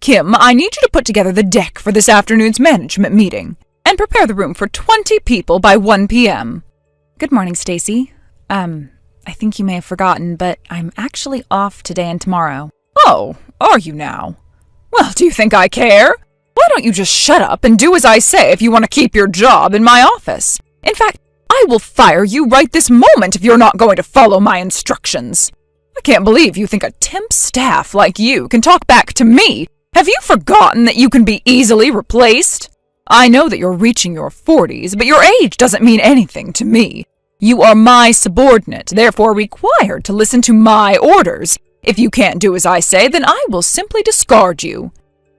Kim, I need you to put together the deck for this afternoon's management meeting and prepare the room for 20 people by 1 p.m. Good morning, Stacy. I think you may have forgotten, but I'm actually off today and tomorrow. Oh, are you now? Well, do you think I care? Why don't you just shut up and do as I say if you want to keep your job in my office? In fact, I will fire you right this moment if you're not going to follow my instructions. I can't believe you think a temp staff like you can talk back to me. Have you forgotten that you can be easily replaced? I know that you're reaching your 40s, but your age doesn't mean anything to me. You are my subordinate, therefore required to listen to my orders. If you can't do as I say, then I will simply discard you.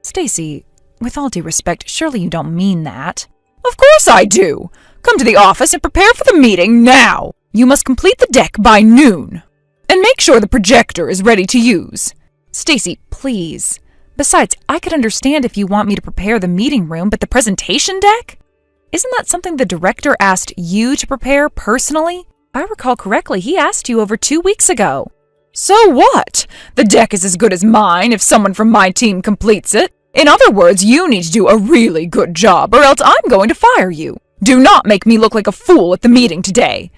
Stacy, with all due respect, surely you don't mean that. Of course I do. Come to the office and prepare for the meeting now. You must complete the deck by noon. And make sure the projector is ready to use. Stacy, please. Besides, I could understand if you want me to prepare the meeting room, but the presentation deck? Isn't that something the director asked you to prepare personally? If I recall correctly, he asked you over 2 weeks ago. So what? The deck is as good as mine if someone from my team completes it. In other words, you need to do a really good job, or else I'm going to fire you. Do not make me look like a fool at the meeting today.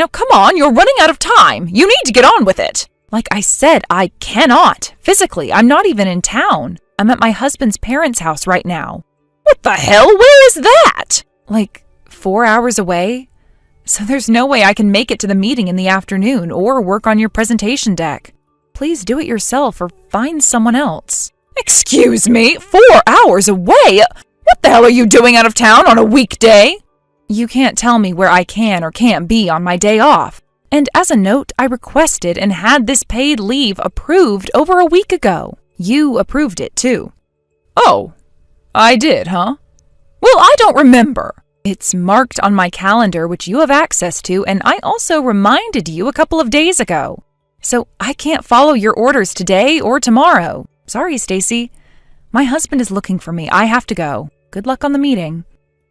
Now come on, you're running out of time. You need to get on with it. Like I said, I cannot. Physically, I'm not even in town. I'm at my husband's parents' house right now. What the hell? Where is that? Like 4 hours away. So there's no way I can make it to the meeting in the afternoon or work on your presentation deck. Please do it yourself or find someone else. Excuse me? 4 hours away? What the hell are you doing out of town on a weekday? You can't tell me where I can or can't be on my day off. And as a note, I requested and had this paid leave approved over a week ago. You approved it too. Oh, I did, huh? Well, I don't remember. It's marked on my calendar, which you have access to, and I also reminded you a couple of days ago. So I can't follow your orders today or tomorrow. Sorry, Stacy. My husband is looking for me. I have to go. Good luck on the meeting.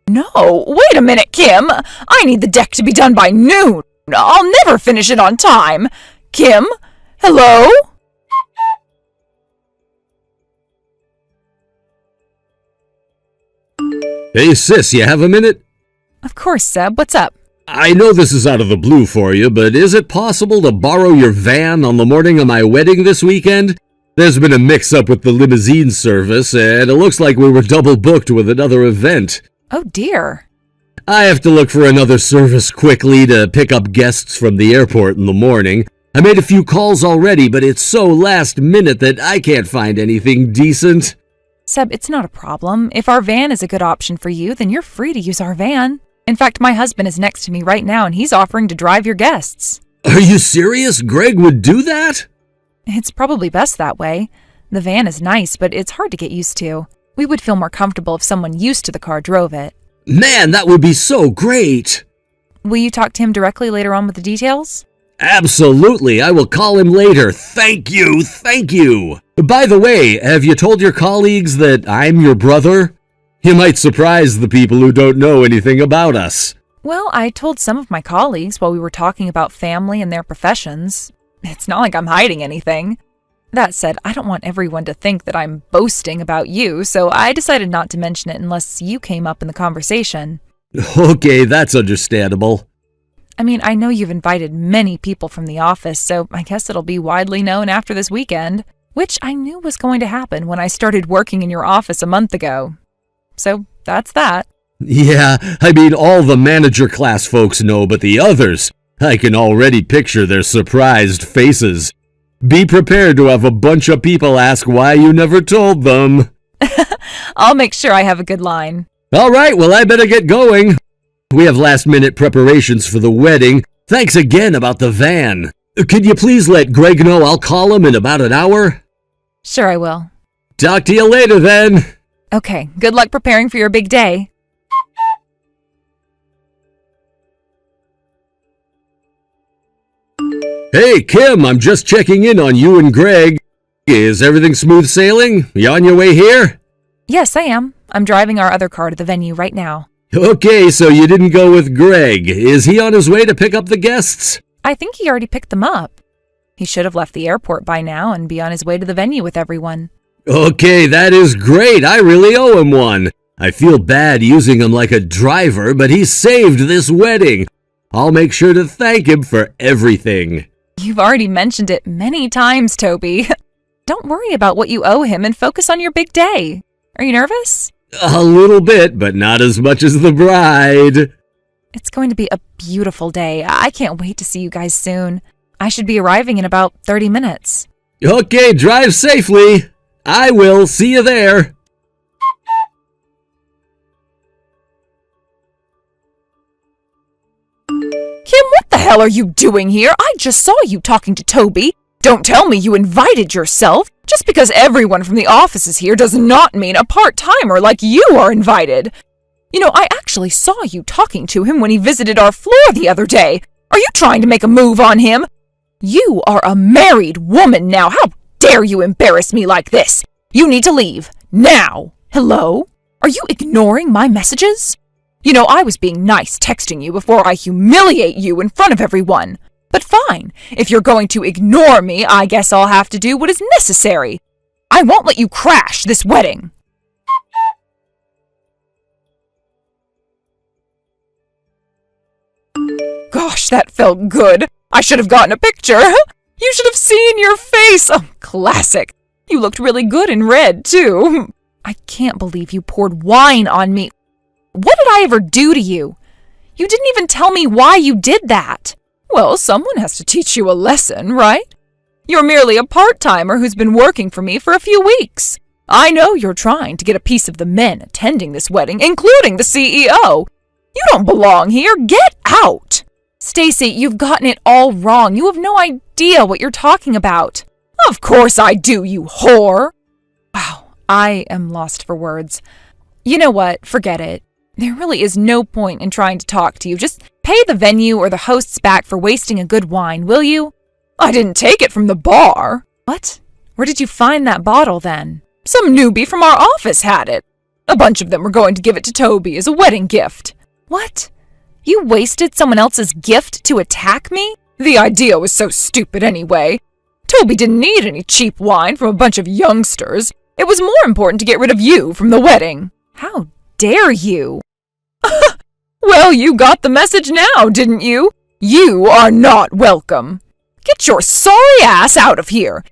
No, wait a minute, Kim. I need the deck to be done by noon. I'll never finish it on time. Kim? Hello? Hey sis, you have a minute? Of course, Seb. What's up? I know this is out of the blue for you, but is it possible to borrow your van on the morning of my wedding this weekend? There's been a mix-up with the limousine service, and it looks like we were double booked with another event. Oh dear. I have to look for another service quickly to pick up guests from the airport in the morning. I made a few calls already, but it's so last minute that I can't find anything decent. Seb, it's not a problem. If our van is a good option for you, then you're free to use our van. In fact, my husband is next to me right now, and he's offering to drive your guests. Are you serious? Greg would do that? It's probably best that way. The van is nice, but it's hard to get used to. We would feel more comfortable if someone used to the car drove it. Man, that would be so great! Will you talk to him directly later on with the details? Absolutely, I will call him later. Thank you, thank you! By the way, have you told your colleagues that I'm your brother? You might surprise the people who don't know anything about us. Well, I told some of my colleagues while we were talking about family and their professions. It's not like I'm hiding anything. That said, I don't want everyone to think that I'm boasting about you, so I decided not to mention it unless you came up in the conversation. Okay, that's understandable. I mean, I know you've invited many people from the office, so I guess it'll be widely known after this weekend, which I knew was going to happen when I started working in your office a month ago. So that's that. Yeah, I mean, all the manager class folks know, but the others, I can already picture their surprised faces. Be prepared to have a bunch of people ask why you never told them. I'll make sure I have a good line. All right, well, I better get going. We have last-minute preparations for the wedding. Thanks again about the van. Could you please let Greg know I'll call him in about an hour? Sure, I will. Talk to you later, then. Okay, good luck preparing for your big day. Hey, Kim, I'm just checking in on you and Greg. Is everything smooth sailing? You on your way here? Yes, I am. I'm driving our other car to the venue right now. Okay, so you didn't go with Greg. Is he on his way to pick up the guests? I think he already picked them up. He should have left the airport by now and be on his way to the venue with everyone. Okay, that is great. I really owe him one. I feel bad using him like a driver, but he saved this wedding. I'll make sure to thank him for everything. You've already mentioned it many times, Toby. Don't worry about what you owe him and focus on your big day. Are you nervous? A little bit, but not as much as the bride. It's going to be a beautiful day. I can't wait to see you guys soon. I should be arriving in about 30 minutes. Okay, drive safely. I will. See you there. Kim, what the hell are you doing here? I just saw you talking to Toby. Don't tell me you invited yourself. Just because everyone from the office is here does not mean a part-timer like you are invited. You know, I actually saw you talking to him when he visited our floor the other day. Are you trying to make a move on him? You are a married woman now. How dare you embarrass me like this? You need to leave. Now. Hello? Are you ignoring my messages? You know, I was being nice texting you before I humiliate you in front of everyone. But fine, if you're going to ignore me, I guess I'll have to do what is necessary. I won't let you crash this wedding. Gosh, that felt good. I should have gotten a picture. You should have seen your face. Oh, classic. You looked really good in red, too. I can't believe you poured wine on me. What did I ever do to you? You didn't even tell me why you did that. Well, someone has to teach you a lesson, right? You're merely a part-timer who's been working for me for a few weeks. I know you're trying to get a piece of the men attending this wedding, including the CEO. You don't belong here. Get out! Stacy, you've gotten it all wrong. You have no idea what you're talking about. Of course I do, you whore! Wow, I am lost for words. You know what? Forget it. There really is no point in trying to talk to you. Just pay the venue or the hosts back for wasting a good wine, will you? I didn't take it from the bar. What? Where did you find that bottle then? Some newbie from our office had it. A bunch of them were going to give it to Toby as a wedding gift. What? You wasted someone else's gift to attack me? The idea was so stupid anyway. Toby didn't need any cheap wine from a bunch of youngsters. It was more important to get rid of you from the wedding. How dare you? Well, you got the message now, didn't you? You are not welcome. Get your sorry ass out of here.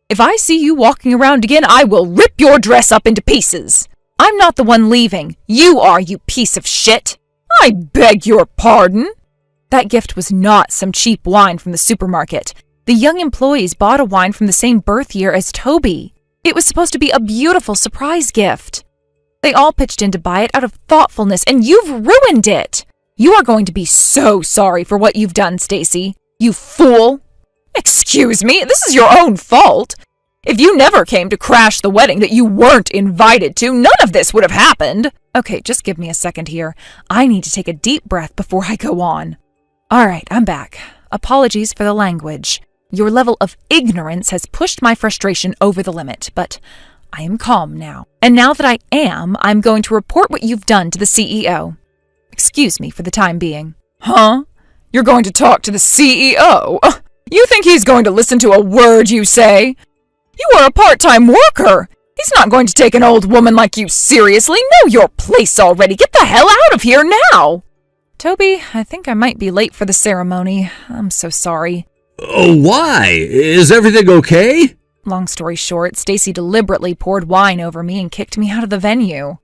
If I see you walking around again, I will rip your dress up into pieces. I'm not the one leaving. You are, you piece of shit. I beg your pardon? That gift was not some cheap wine from the supermarket. The young employees bought a wine from the same birth year as Toby. It was supposed to be a beautiful surprise gift. They all pitched in to buy it out of thoughtfulness, and you've ruined it. You are going to be so sorry for what you've done, Stacy. You fool. Excuse me, this is your own fault. If you never came to crash the wedding that you weren't invited to, none of this would have happened. Okay, just give me a second here. I need to take a deep breath before I go on. All right, I'm back. Apologies for the language. Your level of ignorance has pushed my frustration over the limit, but I am calm now. And now that I am, I'm going to report what you've done to the CEO. Excuse me for the time being. Huh? You're going to talk to the CEO? You think he's going to listen to a word you say? You are a part-time worker. He's not going to take an old woman like you seriously. Know your place already. Get the hell out of here now. Toby, I think I might be late for the ceremony. I'm so sorry. Oh, why? Is everything okay? Long story short, Stacy deliberately poured wine over me and kicked me out of the venue.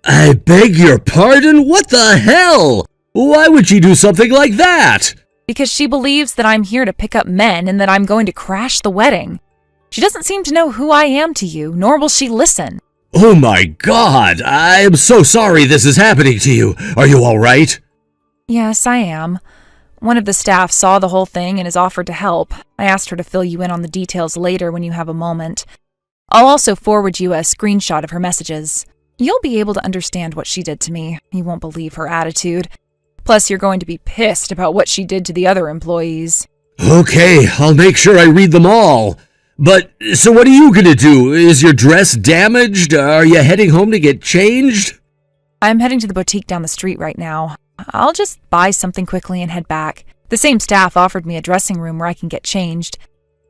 I beg your pardon? What the hell? Why would she do something like that? Because she believes that I'm here to pick up men and that I'm going to crash the wedding. She doesn't seem to know who I am to you, nor will she listen. Oh my God, I am so sorry this is happening to you. Are you all right? Yes, I am. One of the staff saw the whole thing and has offered to help. I asked her to fill you in on the details later when you have a moment. I'll also forward you a screenshot of her messages. You'll be able to understand what she did to me. You won't believe her attitude. Plus, you're going to be pissed about what she did to the other employees. Okay, I'll make sure I read them all. But, so what are you gonna do? Is your dress damaged? Are you heading home to get changed? I'm heading to the boutique down the street right now. I'll just buy something quickly and head back. The same staff offered me a dressing room where I can get changed.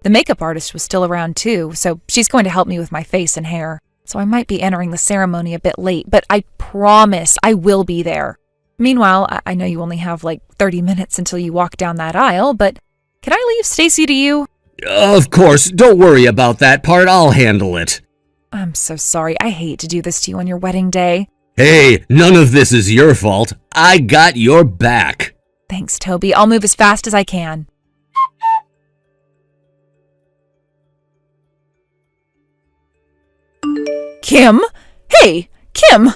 The makeup artist was still around too, so she's going to help me with my face and hair. So I might be entering the ceremony a bit late, but I promise I will be there. Meanwhile, I know you only have like 30 minutes until you walk down that aisle, but can I leave Stacy to you? Of course, don't worry about that part, I'll handle it. I'm so sorry, I hate to do this to you on your wedding day. Hey, none of this is your fault. I got your back. Thanks, Toby. I'll move as fast as I can. Kim? Hey, Kim!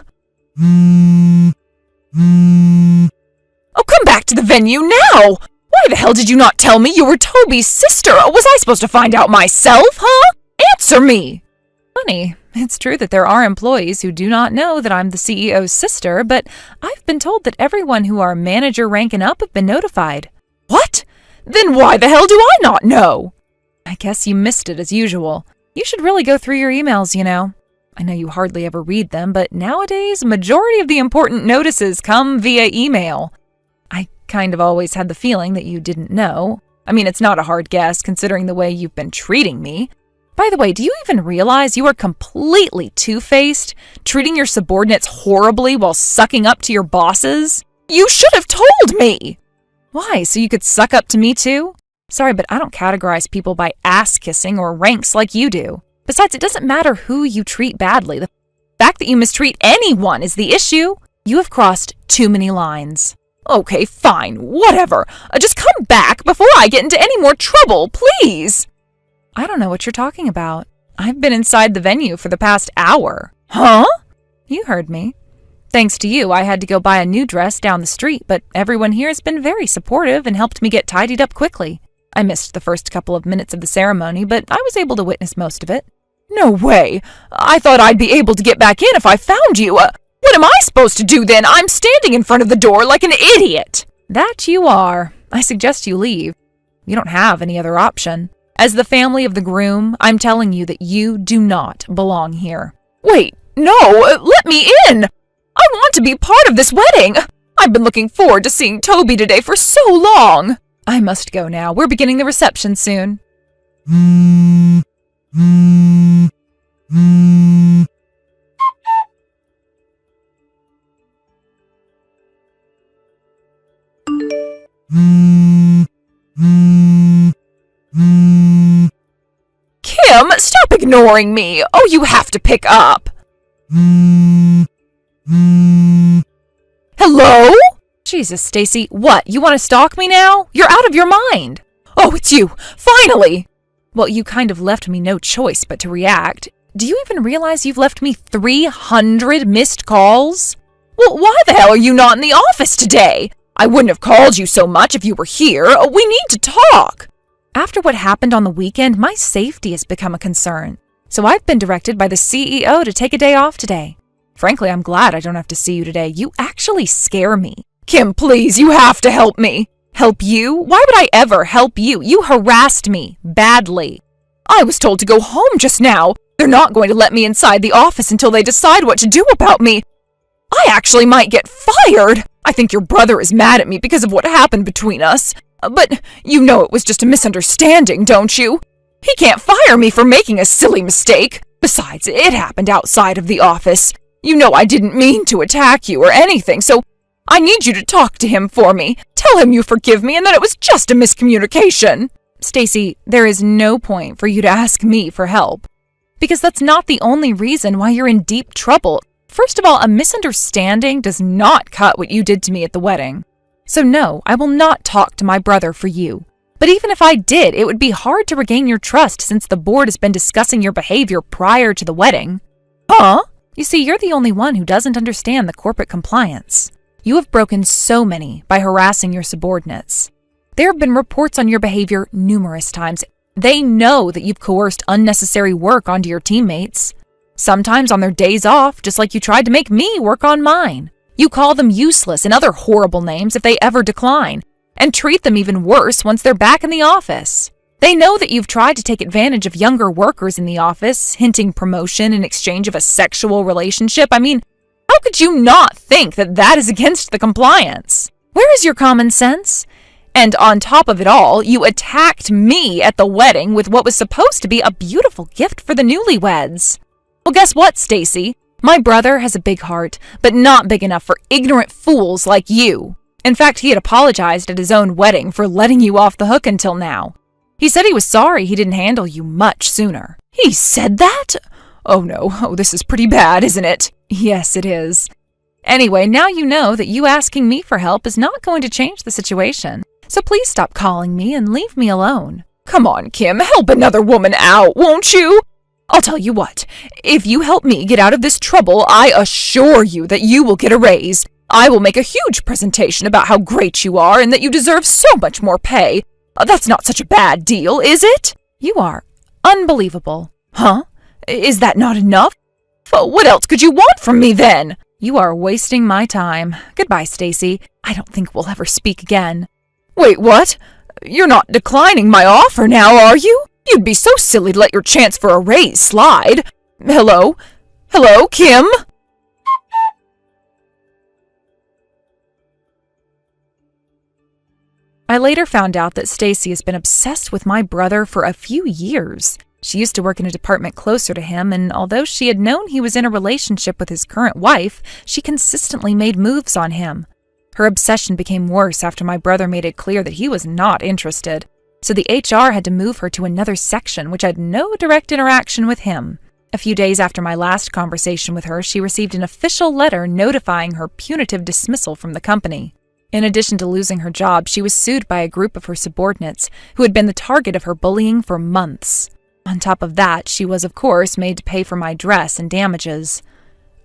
Oh, come back to the venue now! Why the hell did you not tell me you were Toby's sister? Was I supposed to find out myself, huh? Answer me! Funny, it's true that there are employees who do not know that I'm the CEO's sister, but I've been told that everyone who are manager rank and up have been notified. What? Then why the hell do I not know? I guess you missed it as usual. You should really go through your emails, you know. I know you hardly ever read them, but nowadays, majority of the important notices come via email. I kind of always had the feeling that you didn't know. I mean, it's not a hard guess considering the way you've been treating me. By the way, do you even realize you are completely two-faced, treating your subordinates horribly while sucking up to your bosses? You should have told me! Why, so you could suck up to me too? Sorry, but I don't categorize people by ass-kissing or ranks like you do. Besides, it doesn't matter who you treat badly. The fact that you mistreat anyone is the issue. You have crossed too many lines. Okay, fine, whatever. Just come back before I get into any more trouble, please! I don't know what you're talking about. I've been inside the venue for the past hour. Huh? You heard me. Thanks to you, I had to go buy a new dress down the street, but everyone here has been very supportive and helped me get tidied up quickly. I missed the first couple of minutes of the ceremony, but I was able to witness most of it. No way! I thought I'd be able to get back in if I found you. What am I supposed to do then? I'm standing in front of the door like an idiot! That you are. I suggest you leave. You don't have any other option. As the family of the groom, I'm telling you that you do not belong here. Wait, no, let me in! I want to be part of this wedding! I've been looking forward to seeing Toby today for so long! I must go now. We're beginning the reception soon. Kim, stop ignoring me! Oh, you have to pick up! Hello? Jesus, Stacy, what? You want to stalk me now? You're out of your mind! Oh, it's you! Finally! Well, you kind of left me no choice but to react. Do you even realize you've left me 300 missed calls? Well, why the hell are you not in the office today? I wouldn't have called you so much if you were here. We need to talk. After what happened on the weekend, my safety has become a concern. So I've been directed by the CEO to take a day off today. Frankly, I'm glad I don't have to see you today. You actually scare me. Kim, please, you have to help me. Help you? Why would I ever help you? You harassed me badly. I was told to go home just now. They're not going to let me inside the office until they decide what to do about me. I actually might get fired. I think your brother is mad at me because of what happened between us. But you know it was just a misunderstanding, don't you? He can't fire me for making a silly mistake. Besides, it happened outside of the office. You know I didn't mean to attack you or anything, so I need you to talk to him for me. Tell him you forgive me and that it was just a miscommunication. Stacy, there is no point for you to ask me for help. Because that's not the only reason why you're in deep trouble. First of all, a misunderstanding does not cut what you did to me at the wedding. So no, I will not talk to my brother for you. But even if I did, it would be hard to regain your trust since the board has been discussing your behavior prior to the wedding. Huh? You see, you're the only one who doesn't understand the corporate compliance. You have broken so many by harassing your subordinates. There have been reports on your behavior numerous times. They know that you've coerced unnecessary work onto your teammates. Sometimes on their days off, just like you tried to make me work on mine. You call them useless and other horrible names if they ever decline, and treat them even worse once they're back in the office. They know that you've tried to take advantage of younger workers in the office, hinting promotion in exchange of a sexual relationship. I mean, how could you not think that that is against the compliance? Where is your common sense? And on top of it all, you attacked me at the wedding with what was supposed to be a beautiful gift for the newlyweds. Well, guess what, Stacy? My brother has a big heart, but not big enough for ignorant fools like you. In fact, he had apologized at his own wedding for letting you off the hook until now. He said he was sorry he didn't handle you much sooner. He said that? Oh no, this is pretty bad, isn't it? Yes, it is. Anyway, now you know that you asking me for help is not going to change the situation. So please stop calling me and leave me alone. Come on, Kim, help another woman out, won't you? I'll tell you what, if you help me get out of this trouble, I assure you that you will get a raise. I will make a huge presentation about how great you are and that you deserve so much more pay. That's not such a bad deal, is it? You are unbelievable. Huh? Is that not enough? What else could you want from me then? You are wasting my time. Goodbye, Stacy. I don't think we'll ever speak again. Wait, what? You're not declining my offer now, are you? You'd be so silly to let your chance for a raise slide. Hello? Hello, Kim? I later found out that Stacy has been obsessed with my brother for a few years. She used to work in a department closer to him, and although she had known he was in a relationship with his current wife, she consistently made moves on him. Her obsession became worse after my brother made it clear that he was not interested, so the HR had to move her to another section which had no direct interaction with him. A few days after my last conversation with her, she received an official letter notifying her punitive dismissal from the company. In addition to losing her job, she was sued by a group of her subordinates who had been the target of her bullying for months. On top of that, she was, of course, made to pay for my dress and damages,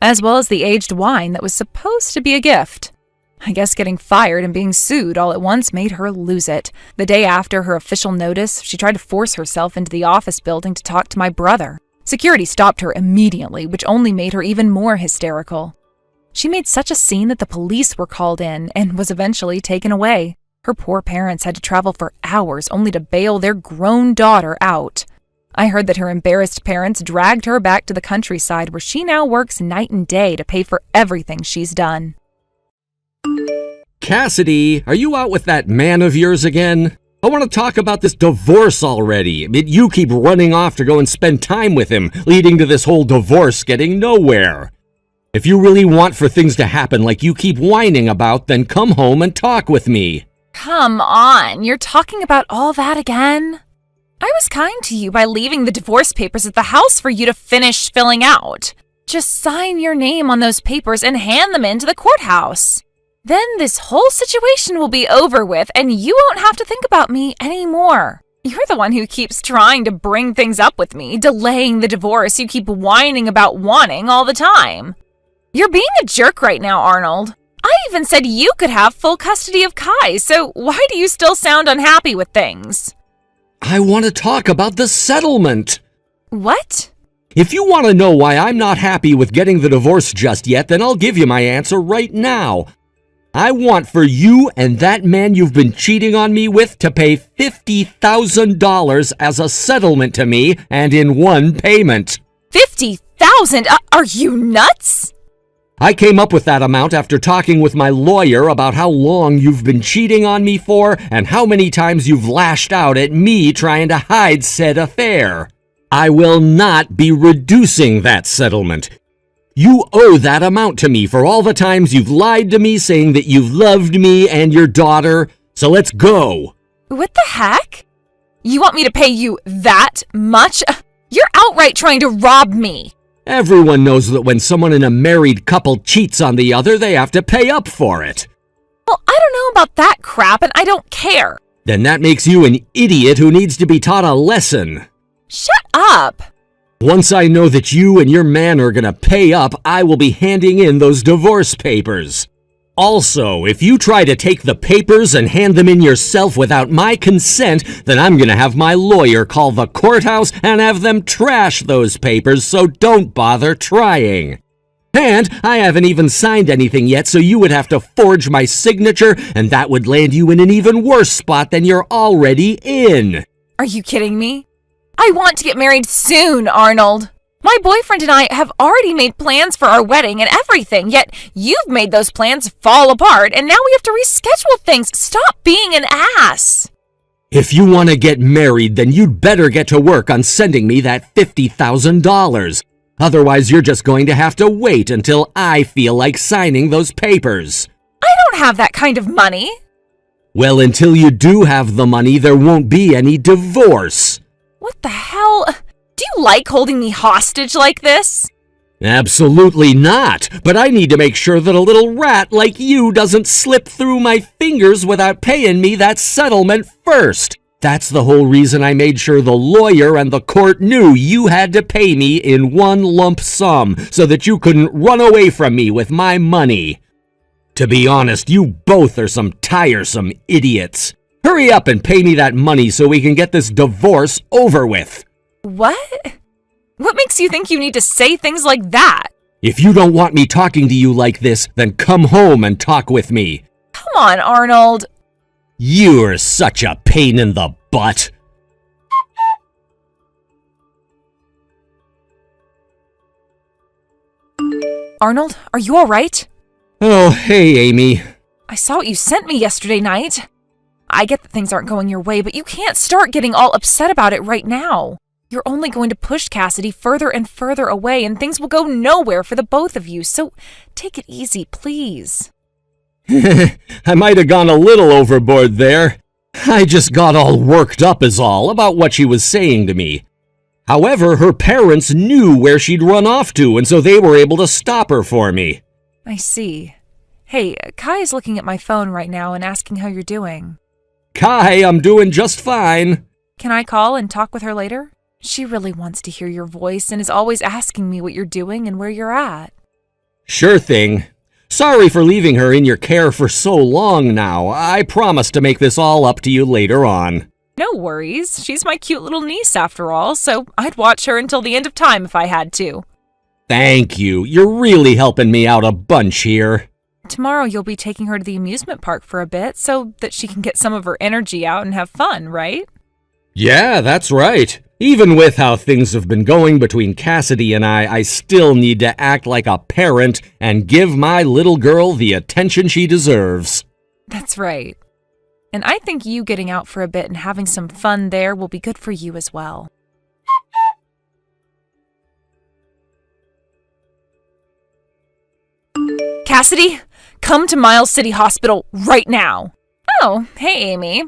as well as the aged wine that was supposed to be a gift. I guess getting fired and being sued all at once made her lose it. The day after her official notice, she tried to force herself into the office building to talk to my brother. Security stopped her immediately, which only made her even more hysterical. She made such a scene that the police were called in and was eventually taken away. Her poor parents had to travel for hours only to bail their grown daughter out. I heard that her embarrassed parents dragged her back to the countryside where she now works night and day to pay for everything she's done. Cassidy, are you out with that man of yours again? I want to talk about this divorce already. You keep running off to go and spend time with him, leading to this whole divorce getting nowhere. If you really want for things to happen like you keep whining about, then come home and talk with me. Come on, you're talking about all that again? I was kind to you by leaving the divorce papers at the house for you to finish filling out. Just sign your name on those papers and hand them in to the courthouse. Then this whole situation will be over with and you won't have to think about me anymore. You're the one who keeps trying to bring things up with me, delaying the divorce you keep whining about wanting all the time. You're being a jerk right now, Arnold. I even said you could have full custody of Kai, so why do you still sound unhappy with things? I want to talk about the settlement. What? If you want to know why I'm not happy with getting the divorce just yet, then I'll give you my answer right now. I want for you and that man you've been cheating on me with to pay $50,000 as a settlement to me and in one payment. $50,000? Are you nuts? I came up with that amount after talking with my lawyer about how long you've been cheating on me for and how many times you've lashed out at me trying to hide said affair. I will not be reducing that settlement. You owe that amount to me for all the times you've lied to me saying that you've loved me and your daughter, so let's go. What the heck? You want me to pay you that much? You're outright trying to rob me. Everyone knows that when someone in a married couple cheats on the other, they have to pay up for it. Well, I don't know about that crap, and I don't care. Then that makes you an idiot who needs to be taught a lesson. Shut up. Once I know that you and your man are gonna pay up, I will be handing in those divorce papers. Also, if you try to take the papers and hand them in yourself without my consent, then I'm gonna have my lawyer call the courthouse and have them trash those papers, so don't bother trying. And I haven't even signed anything yet, so you would have to forge my signature, and that would land you in an even worse spot than you're already in. Are you kidding me? I want to get married soon, Arnold. My boyfriend and I have already made plans for our wedding and everything, yet you've made those plans fall apart, and now we have to reschedule things. Stop being an ass. If you want to get married, then you'd better get to work on sending me that $50,000. Otherwise, you're just going to have to wait until I feel like signing those papers. I don't have that kind of money. Well, until you do have the money, there won't be any divorce. What the hell? Do you like holding me hostage like this? Absolutely not, but I need to make sure that a little rat like you doesn't slip through my fingers without paying me that settlement first. That's the whole reason I made sure the lawyer and the court knew you had to pay me in one lump sum so that you couldn't run away from me with my money. To be honest, you both are some tiresome idiots. Hurry up and pay me that money so we can get this divorce over with. What? What makes you think you need to say things like that? If you don't want me talking to you like this, then come home and talk with me. Come on, Arnold. You're such a pain in the butt. Arnold, are you all right? Oh, hey, Amy. I saw what you sent me yesterday night. I get that things aren't going your way, but you can't start getting all upset about it right now. You're only going to push Cassidy further and further away, and things will go nowhere for the both of you, so take it easy, please. I might have gone a little overboard there. I just got all worked up is all about what she was saying to me. However, her parents knew where she'd run off to, and so they were able to stop her for me. I see. Hey, Kai is looking at my phone right now and asking how you're doing. Kai, I'm doing just fine. Can I call and talk with her later? She really wants to hear your voice and is always asking me what you're doing and where you're at. Sure thing. Sorry for leaving her in your care for so long now. I promise to make this all up to you later on. No worries. She's my cute little niece after all, so I'd watch her until the end of time if I had to. Thank you. You're really helping me out a bunch here. Tomorrow you'll be taking her to the amusement park for a bit so that she can get some of her energy out and have fun, right? Yeah, that's right. Even with how things have been going between Cassidy and I still need to act like a parent and give my little girl the attention she deserves. That's right. And I think you getting out for a bit and having some fun there will be good for you as well. Cassidy, come to Miles City Hospital right now. Oh, hey, Amy.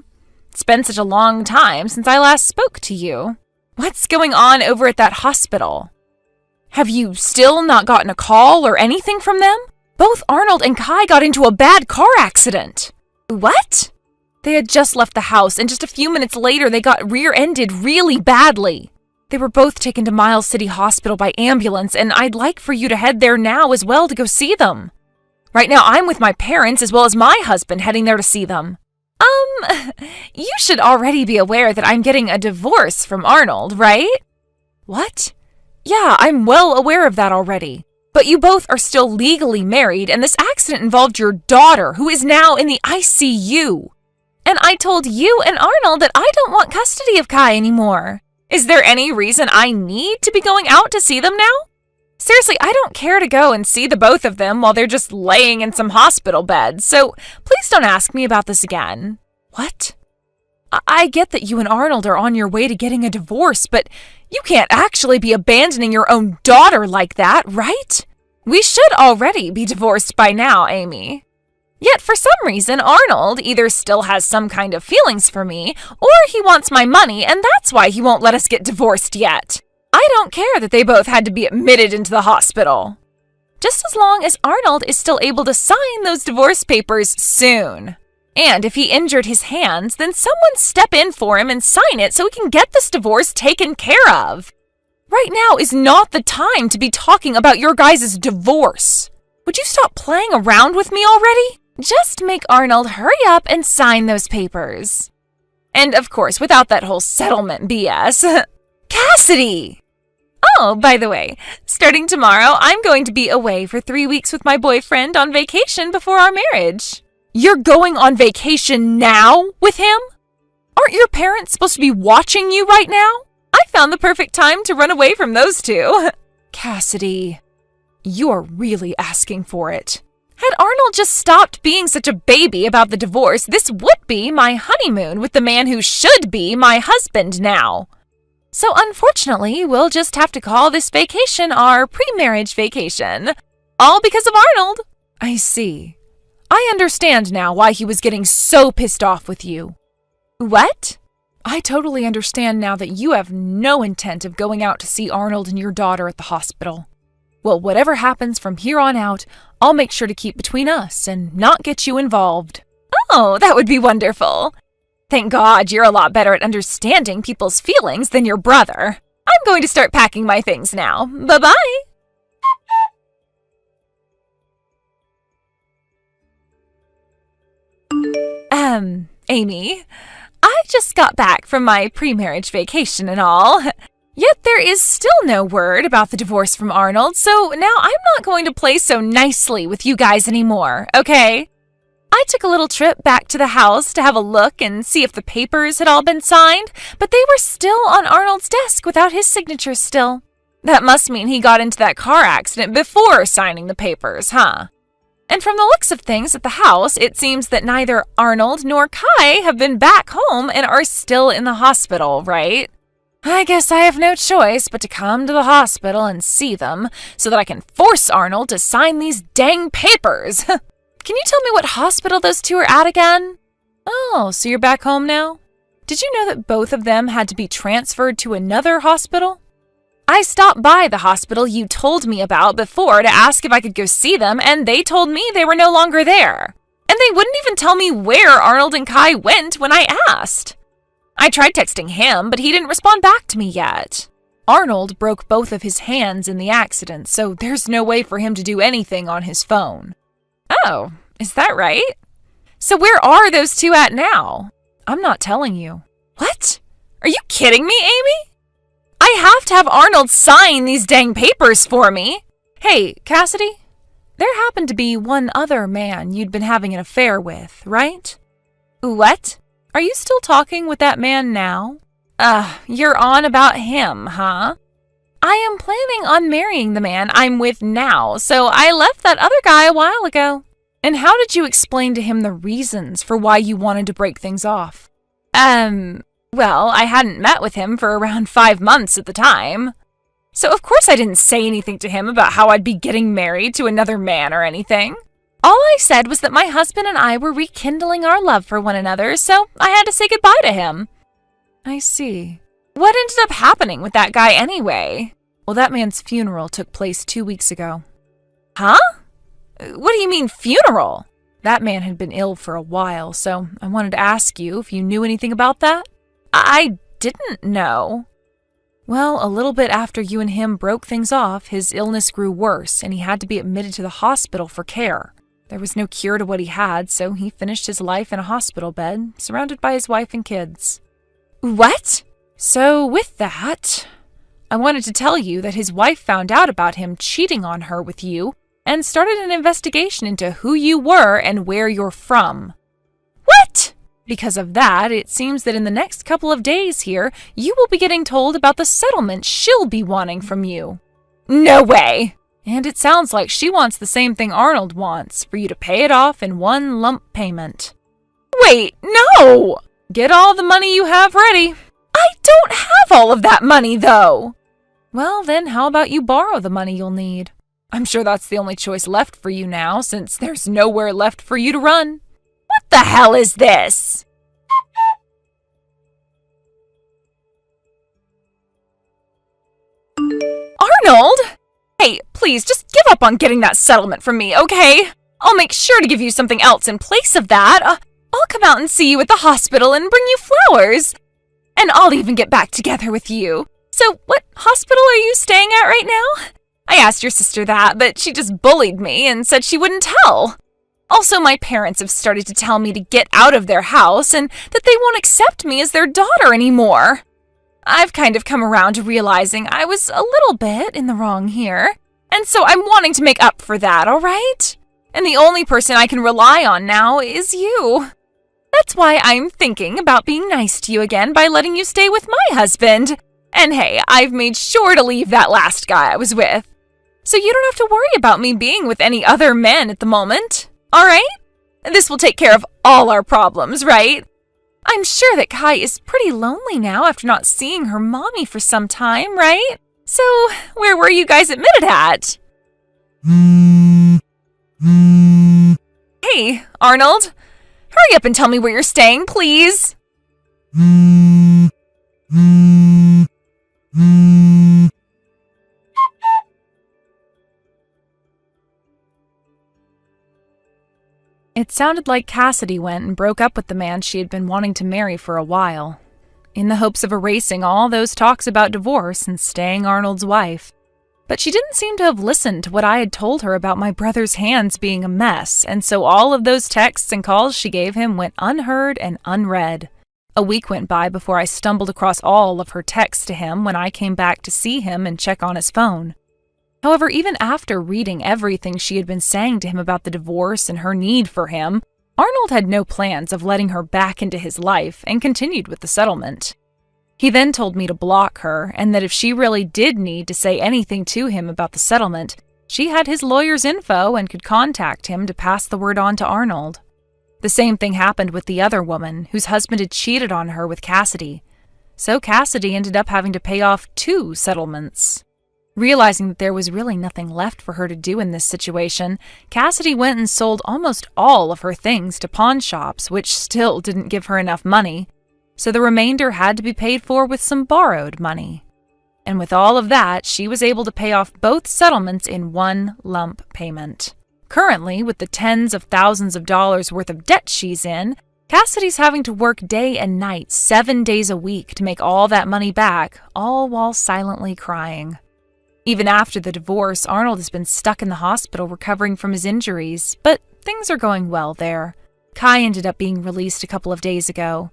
It's been such a long time since I last spoke to you. What's going on over at that hospital? Have you still not gotten a call or anything from them? Both Arnold and Kai got into a bad car accident. What? They had just left the house, and just a few minutes later they got rear-ended really badly. They were both taken to Miles City Hospital by ambulance, and I'd like for you to head there now as well to go see them. Right now I'm with my parents as well as my husband heading there to see them. You should already be aware that I'm getting a divorce from Arnold, right? What? Yeah, I'm well aware of that already. But you both are still legally married, and this accident involved your daughter, who is now in the ICU. And I told you and Arnold that I don't want custody of Kai anymore. Is there any reason I need to be going out to see them now? Seriously, I don't care to go and see the both of them while they're just laying in some hospital beds, so please don't ask me about this again. What? I get that you and Arnold are on your way to getting a divorce, but you can't actually be abandoning your own daughter like that, right? We should already be divorced by now, Amy. Yet for some reason, Arnold either still has some kind of feelings for me, or he wants my money, and that's why he won't let us get divorced yet. I don't care that they both had to be admitted into the hospital. Just as long as Arnold is still able to sign those divorce papers soon. And if he injured his hands, then someone step in for him and sign it so we can get this divorce taken care of. Right now is not the time to be talking about your guys' divorce. Would you stop playing around with me already? Just make Arnold hurry up and sign those papers. And of course, without that whole settlement BS. Cassidy! Oh, by the way, starting tomorrow, I'm going to be away for 3 weeks with my boyfriend on vacation before our marriage. You're going on vacation now with him? Aren't your parents supposed to be watching you right now? I found the perfect time to run away from those two. Cassidy, you're really asking for it. Had Arnold just stopped being such a baby about the divorce, this would be my honeymoon with the man who should be my husband now. So unfortunately, we'll just have to call this vacation our pre-marriage vacation. All because of Arnold. I see. I understand now why he was getting so pissed off with you. What? I totally understand now that you have no intent of going out to see Arnold and your daughter at the hospital. Well, whatever happens from here on out, I'll make sure to keep between us and not get you involved. Oh, that would be wonderful. Thank God you're a lot better at understanding people's feelings than your brother. I'm going to start packing my things now. Bye-bye. Amy, I just got back from my pre-marriage vacation and all. Yet there is still no word about the divorce from Arnold, so now I'm not going to play so nicely with you guys anymore, okay? I took a little trip back to the house to have a look and see if the papers had all been signed, but they were still on Arnold's desk without his signature still. That must mean he got into that car accident before signing the papers, huh? And from the looks of things at the house, it seems that neither Arnold nor Kai have been back home and are still in the hospital, right? I guess I have no choice but to come to the hospital and see them so that I can force Arnold to sign these dang papers. Can you tell me what hospital those two are at again? Oh, so you're back home now? Did you know that both of them had to be transferred to another hospital? I stopped by the hospital you told me about before to ask if I could go see them, and they told me they were no longer there. And they wouldn't even tell me where Arnold and Kai went when I asked. I tried texting him, but he didn't respond back to me yet. Arnold broke both of his hands in the accident, so there's no way for him to do anything on his phone. Oh, is that right? So where are those two at now? I'm not telling you. What? Are you kidding me, Amy? I have to have Arnold sign these dang papers for me. Hey, Cassidy, there happened to be one other man you'd been having an affair with, right? What? Are you still talking with that man now? You're on about him, huh? I am planning on marrying the man I'm with now, so I left that other guy a while ago. And how did you explain to him the reasons for why you wanted to break things off? Well, I hadn't met with him for around 5 months at the time. So of course I didn't say anything to him about how I'd be getting married to another man or anything. All I said was that my husband and I were rekindling our love for one another, so I had to say goodbye to him. I see. What ended up happening with that guy anyway? Well, that man's funeral took place 2 weeks ago. Huh? What do you mean, funeral? That man had been ill for a while, so I wanted to ask you if you knew anything about that. I didn't know. Well, a little bit after you and him broke things off, his illness grew worse, and he had to be admitted to the hospital for care. There was no cure to what he had, so he finished his life in a hospital bed, surrounded by his wife and kids. What? So with that, I wanted to tell you that his wife found out about him cheating on her with you and started an investigation into who you were and where you're from. What? Because of that, it seems that in the next couple of days here, you will be getting told about the settlement she'll be wanting from you. No way! And it sounds like she wants the same thing Arnold wants, for you to pay it off in one lump payment. Wait, no! Get all the money you have ready. I don't have all of that money, though! Well, then how about you borrow the money you'll need? I'm sure that's the only choice left for you now, since there's nowhere left for you to run. What the hell is this? Arnold? Hey, please, just give up on getting that settlement from me, okay? I'll make sure to give you something else in place of that. I'll come out and see you at the hospital and bring you flowers. And I'll even get back together with you. So, what hospital are you staying at right now? I asked your sister that, but she just bullied me and said she wouldn't tell. Also, my parents have started to tell me to get out of their house and that they won't accept me as their daughter anymore. I've kind of come around to realizing I was a little bit in the wrong here, and so I'm wanting to make up for that, all right? And the only person I can rely on now is you. That's why I'm thinking about being nice to you again by letting you stay with my husband. And hey, I've made sure to leave that last guy I was with. So you don't have to worry about me being with any other men at the moment, alright? This will take care of all our problems, right? I'm sure that Kai is pretty lonely now after not seeing her mommy for some time, right? So, where were you guys admitted at? Hey, Arnold. Hurry up and tell me where you're staying, please. It sounded like Cassidy went and broke up with the man she had been wanting to marry for a while, in the hopes of erasing all those talks about divorce and staying Arnold's wife. But she didn't seem to have listened to what I had told her about my brother's hands being a mess, and so all of those texts and calls she gave him went unheard and unread. A week went by before I stumbled across all of her texts to him when I came back to see him and check on his phone. However, even after reading everything she had been saying to him about the divorce and her need for him, Arnold had no plans of letting her back into his life and continued with the settlement. He then told me to block her, and that if she really did need to say anything to him about the settlement, she had his lawyer's info and could contact him to pass the word on to Arnold. The same thing happened with the other woman, whose husband had cheated on her with Cassidy. So Cassidy ended up having to pay off 2 settlements. Realizing that there was really nothing left for her to do in this situation, Cassidy went and sold almost all of her things to pawn shops, which still didn't give her enough money. So the remainder had to be paid for with some borrowed money. And with all of that, she was able to pay off both settlements in one lump payment. Currently, with the tens of thousands of dollars worth of debt she's in, Cassidy's having to work day and night, 7 days a week to make all that money back, all while silently crying. Even after the divorce, Arnold has been stuck in the hospital recovering from his injuries, but things are going well there. Kai ended up being released a couple of days ago,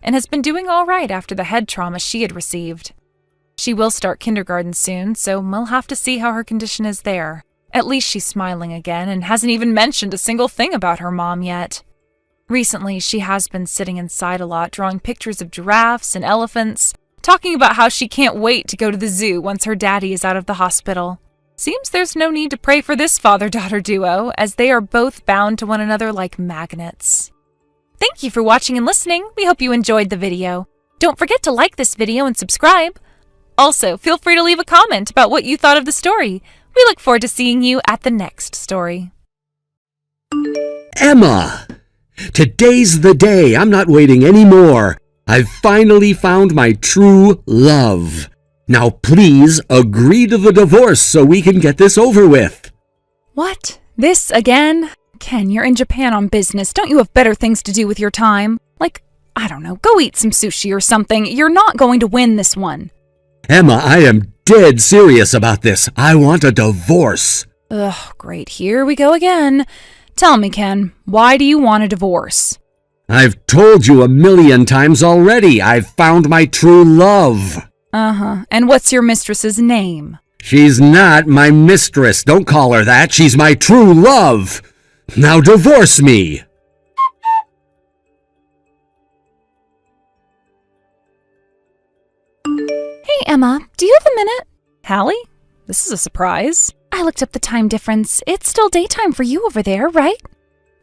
and has been doing all right after the head trauma she had received. She will start kindergarten soon, so we'll have to see how her condition is there. At least she's smiling again and hasn't even mentioned a single thing about her mom yet. Recently, she has been sitting inside a lot, drawing pictures of giraffes and elephants, talking about how she can't wait to go to the zoo once her daddy is out of the hospital. Seems there's no need to pray for this father-daughter duo, as they are both bound to one another like magnets. Thank you for watching and listening. We hope you enjoyed the video. Don't forget to like this video and subscribe. Also, feel free to leave a comment about what you thought of the story. We look forward to seeing you at the next story. Emma! Today's the day. I'm not waiting anymore. I've finally found my true love. Now please agree to the divorce so we can get this over with. What? This again? Ken, you're in Japan on business. Don't you have better things to do with your time? Like, I don't know, go eat some sushi or something. You're not going to win this one. Emma, I am dead serious about this. I want a divorce. Ugh, great. Here we go again. Tell me, Ken, why do you want a divorce? I've told you 1,000,000 times already. I've found my true love. Uh-huh. And what's your mistress's name? She's not my mistress. Don't call her that. She's my true love. Now divorce me. Hey, Emma, do you have a minute? Hallie? This is a surprise. I looked up the time difference. It's still daytime for you over there, right?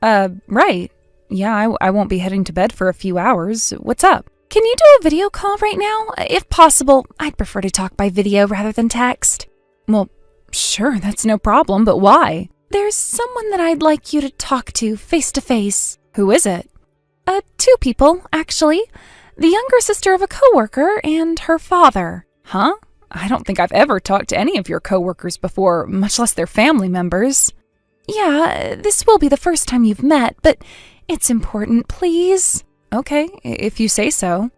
Right. Yeah, I won't be heading to bed for a few hours. What's up? Can you do a video call right now? If possible, I'd prefer to talk by video rather than text. Well, sure, that's no problem, but why? There's someone that I'd like you to talk to face to face. Who is it? 2 people, actually. The younger sister of a coworker and her father. Huh? I don't think I've ever talked to any of your coworkers before, much less their family members. Yeah, this will be the first time you've met, but it's important, please. Okay, if you say so.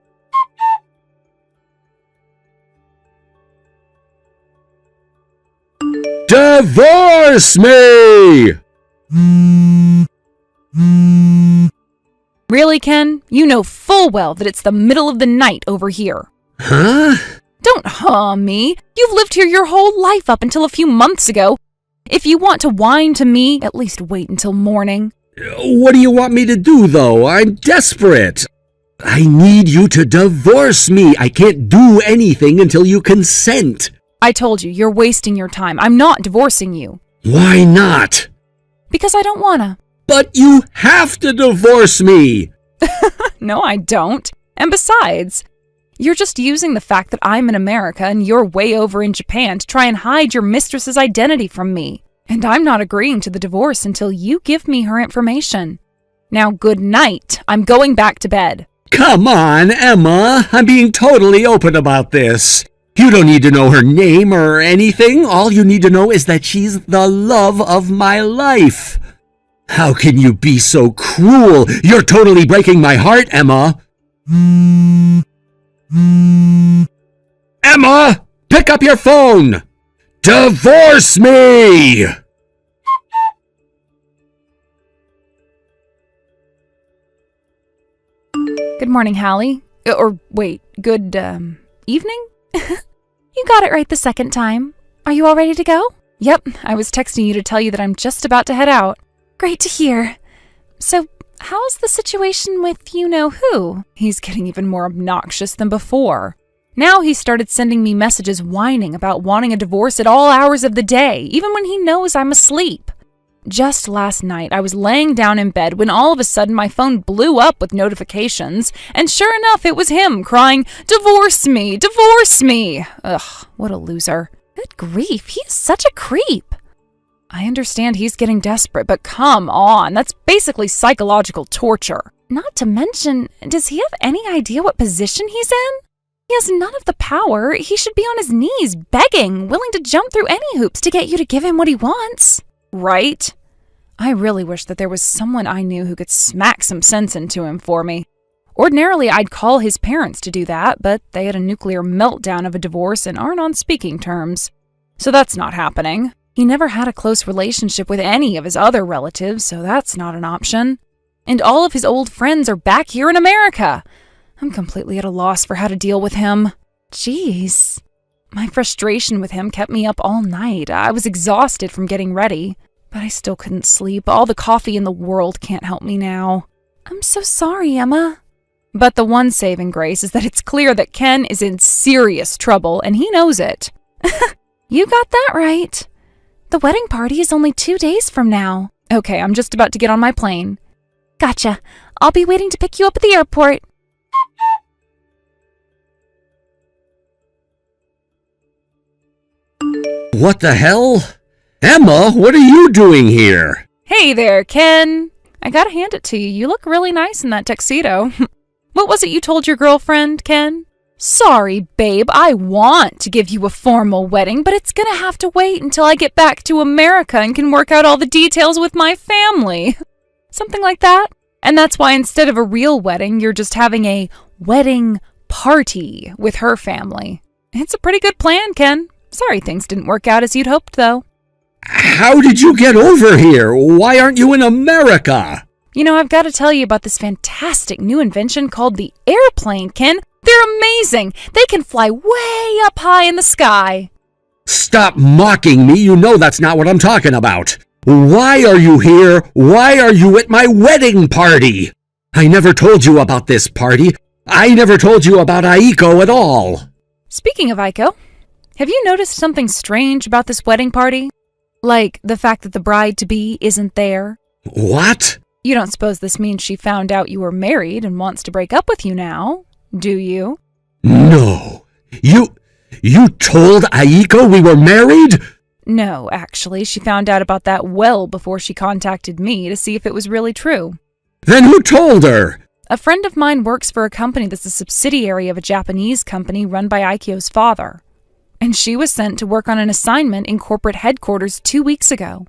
Divorce me! Really, Ken? You know full well that it's the middle of the night over here. Huh? Don't huh me. You've lived here your whole life up until a few months ago. If you want to whine to me, at least wait until morning. What do you want me to do, though? I'm desperate. I need you to divorce me. I can't do anything until you consent. I told you, you're wasting your time. I'm not divorcing you. Why not? Because I don't wanna. But you have to divorce me. No, I don't. And besides, you're just using the fact that I'm in America and you're way over in Japan to try and hide your mistress's identity from me. And I'm not agreeing to the divorce until you give me her information. Now, good night. I'm going back to bed. Come on, Emma. I'm being totally open about this. You don't need to know her name or anything. All you need to know is that she's the love of my life. How can you be so cruel? You're totally breaking my heart, Emma. Emma, pick up your phone. Divorce me! Good morning, Hallie. Or wait, good, evening? You got it right the second time. Are you all ready to go? Yep, I was texting you to tell you that I'm just about to head out. Great to hear. So, how's the situation with you-know-who? He's getting even more obnoxious than before. Now he started sending me messages whining about wanting a divorce at all hours of the day, even when he knows I'm asleep. Just last night, I was laying down in bed when all of a sudden my phone blew up with notifications, and sure enough, it was him crying, "Divorce me! Divorce me!" Ugh, what a loser. Good grief, he is such a creep. I understand he's getting desperate, but come on, that's basically psychological torture. Not to mention, does he have any idea what position he's in? He has none of the power. He should be on his knees, begging, willing to jump through any hoops to get you to give him what he wants. Right? I really wish that there was someone I knew who could smack some sense into him for me. Ordinarily, I'd call his parents to do that, but they had a nuclear meltdown of a divorce and aren't on speaking terms. So that's not happening. He never had a close relationship with any of his other relatives, so that's not an option. And all of his old friends are back here in America. I'm completely at a loss for how to deal with him. Jeez. My frustration with him kept me up all night. I was exhausted from getting ready, but I still couldn't sleep. All the coffee in the world can't help me now. I'm so sorry, Emma. But the one saving grace is that it's clear that Ken is in serious trouble, and he knows it. You got that right. The wedding party is only 2 days from now. Okay, I'm just about to get on my plane. Gotcha. I'll be waiting to pick you up at the airport. What the hell? Emma, what are you doing here? Hey there, Ken. I gotta hand it to you. You look really nice in that tuxedo. What was it you told your girlfriend, Ken? Sorry, babe, I want to give you a formal wedding, but it's gonna have to wait until I get back to America and can work out all the details with my family. Something like that. And that's why instead of a real wedding, you're just having a wedding party with her family. It's a pretty good plan, Ken. Sorry things didn't work out as you'd hoped, though. How did you get over here? Why aren't you in America? I've got to tell you about this fantastic new invention called the airplane, Ken. They're amazing. They can fly way up high in the sky. Stop mocking me. You know that's not what I'm talking about. Why are you here? Why are you at my wedding party? I never told you about this party. I never told you about Aiko at all. Speaking of Aiko, have you noticed something strange about this wedding party? Like the fact that the bride-to-be isn't there? What? You don't suppose this means she found out you were married and wants to break up with you now, do you? No. You told Aiko we were married? No, actually, she found out about that well before she contacted me to see if it was really true. Then who told her? A friend of mine works for a company that's a subsidiary of a Japanese company run by Aikio's father. And she was sent to work on an assignment in corporate headquarters 2 weeks ago.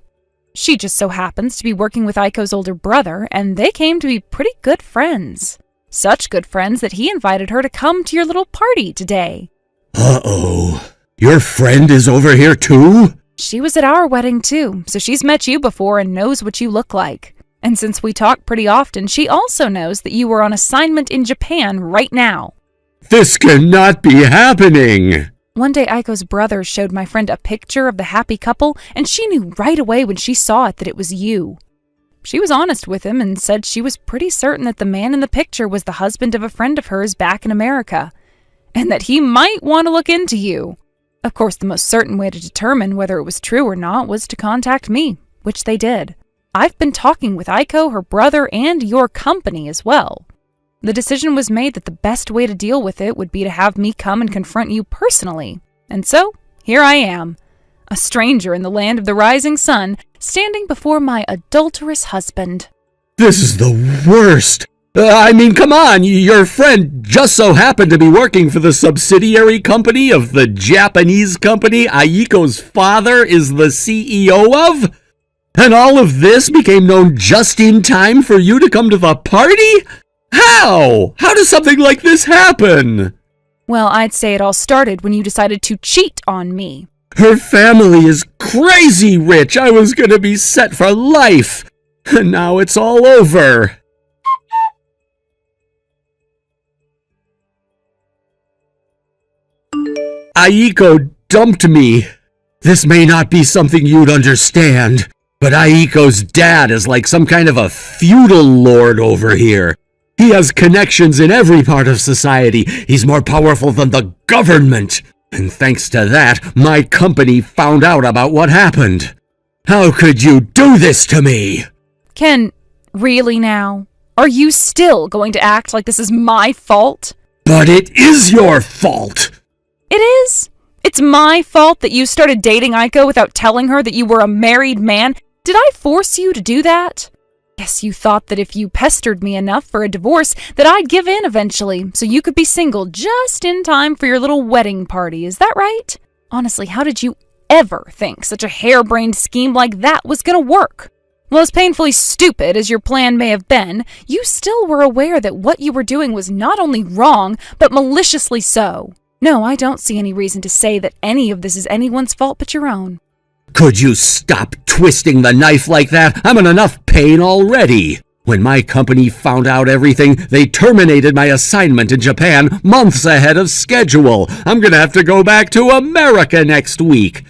She just so happens to be working with Aiko's older brother, and they came to be pretty good friends. Such good friends that he invited her to come to your little party today. Uh-oh. Your friend is over here too? She was at our wedding too, so she's met you before and knows what you look like. And since we talk pretty often, she also knows that you were on assignment in Japan right now. This cannot be happening. One day Aiko's brother showed my friend a picture of the happy couple, and she knew right away when she saw it that it was you. she was honest with him and said she was pretty certain that the man in the picture was the husband of a friend of hers back in America, and that he might want to look into you. Of course, the most certain way to determine whether it was true or not was to contact me, which they did. I've been talking with Aiko, her brother, and your company as well. The decision was made that the best way to deal with it would be to have me come and confront you personally. And so, here I am, a stranger in the land of the rising sun, standing before my adulterous husband. This is the worst. Come on, your friend just so happened to be working for the subsidiary company of the Japanese company Aiko's father is the CEO of? And all of this became known just in time for you to come to the party? How? How does something like this happen? Well, I'd say it all started when you decided to cheat on me. Her family is crazy rich. I was gonna be set for life. And now it's all over. Aiko dumped me. This may not be something you'd understand, but Aiko's dad is like some kind of a feudal lord over here. He has connections in every part of society. He's more powerful than the government. And thanks to that, my company found out about what happened. How could you do this to me? Ken, really now? Are you still going to act like this is my fault? But it is your fault! It is? It's my fault that you started dating Aiko without telling her that you were a married man? Did I force you to do that? Guess you thought that if you pestered me enough for a divorce that I'd give in eventually, so you could be single just in time for your little wedding party, is that right? Honestly, how did you ever think such a harebrained scheme like that was gonna work? Well, as painfully stupid as your plan may have been, you still were aware that what you were doing was not only wrong, but maliciously so. No, I don't see any reason to say that any of this is anyone's fault but your own. Could you stop twisting the knife like that? I'm in enough pain already. When my company found out everything, they terminated my assignment in Japan months ahead of schedule. I'm gonna have to go back to America next week.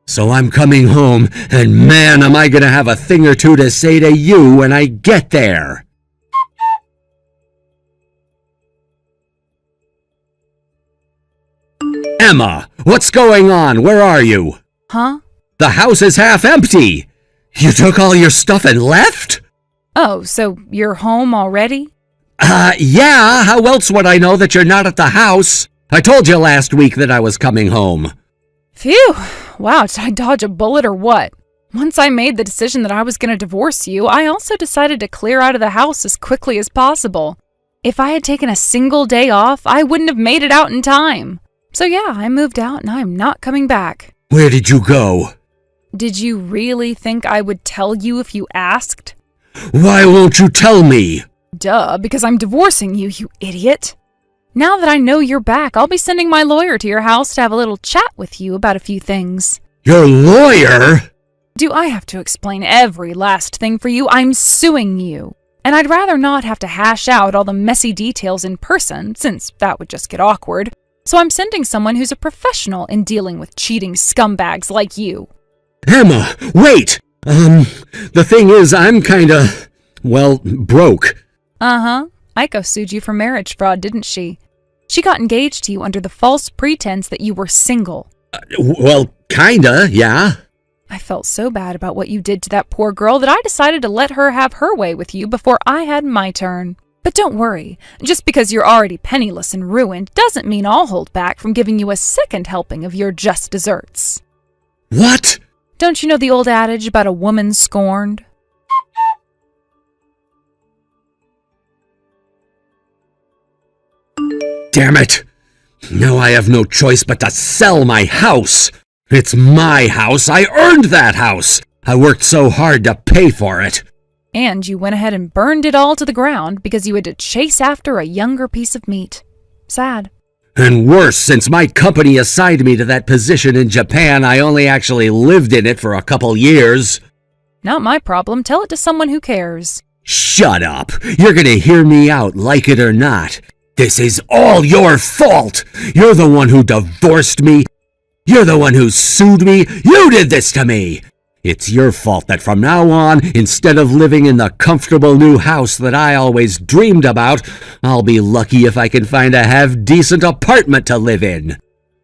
So I'm coming home, and man, am I gonna have a thing or two to say to you when I get there. Emma, what's going on? Where are you? Huh? The house is half empty. You took all your stuff and left? Oh, so you're home already? Yeah. How else would I know that you're not at the house? I told you last week that I was coming home. Phew. Wow, did I dodge a bullet or what? Once I made the decision that I was going to divorce you, I also decided to clear out of the house as quickly as possible. If I had taken a single day off, I wouldn't have made it out in time. So yeah, I moved out and I'm not coming back. Where did you go? Did you really think I would tell you if you asked? Why won't you tell me? Duh, because I'm divorcing you, you idiot. Now that I know you're back, I'll be sending my lawyer to your house to have a little chat with you about a few things. Your lawyer? Do I have to explain every last thing for you? I'm suing you. And I'd rather not have to hash out all the messy details in person, since that would just get awkward. So I'm sending someone who's a professional in dealing with cheating scumbags like you. Emma, wait! The thing is, I'm broke. Uh-huh. Aiko sued you for marriage fraud, didn't she? She got engaged to you under the false pretense that you were single. Yeah. I felt so bad about what you did to that poor girl that I decided to let her have her way with you before I had my turn. But don't worry, just because you're already penniless and ruined doesn't mean I'll hold back from giving you a second helping of your just desserts. What? Don't you know the old adage about a woman scorned? Damn it! Now I have no choice but to sell my house! It's my house! I earned that house! I worked so hard to pay for it! And you went ahead and burned it all to the ground because you had to chase after a younger piece of meat. Sad. And worse, since my company assigned me to that position in Japan, I only actually lived in it for a couple years. Not my problem. Tell it to someone who cares. Shut up! You're gonna hear me out, like it or not. This is all your fault! You're the one who divorced me. You're the one who sued me. You did this to me! It's your fault that from now on, instead of living in the comfortable new house that I always dreamed about, I'll be lucky if I can find a half-decent apartment to live in.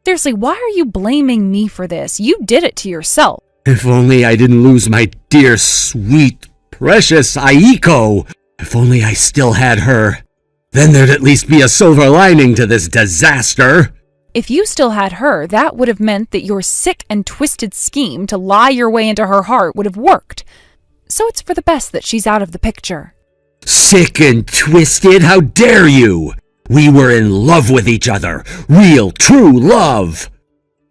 Seriously, why are you blaming me for this? You did it to yourself. If only I didn't lose my dear, sweet, precious Aiko. If only I still had her. Then there'd at least be a silver lining to this disaster. If you still had her, that would have meant that your sick and twisted scheme to lie your way into her heart would have worked. So it's for the best that she's out of the picture. Sick and twisted? How dare you? We were in love with each other. Real, true love.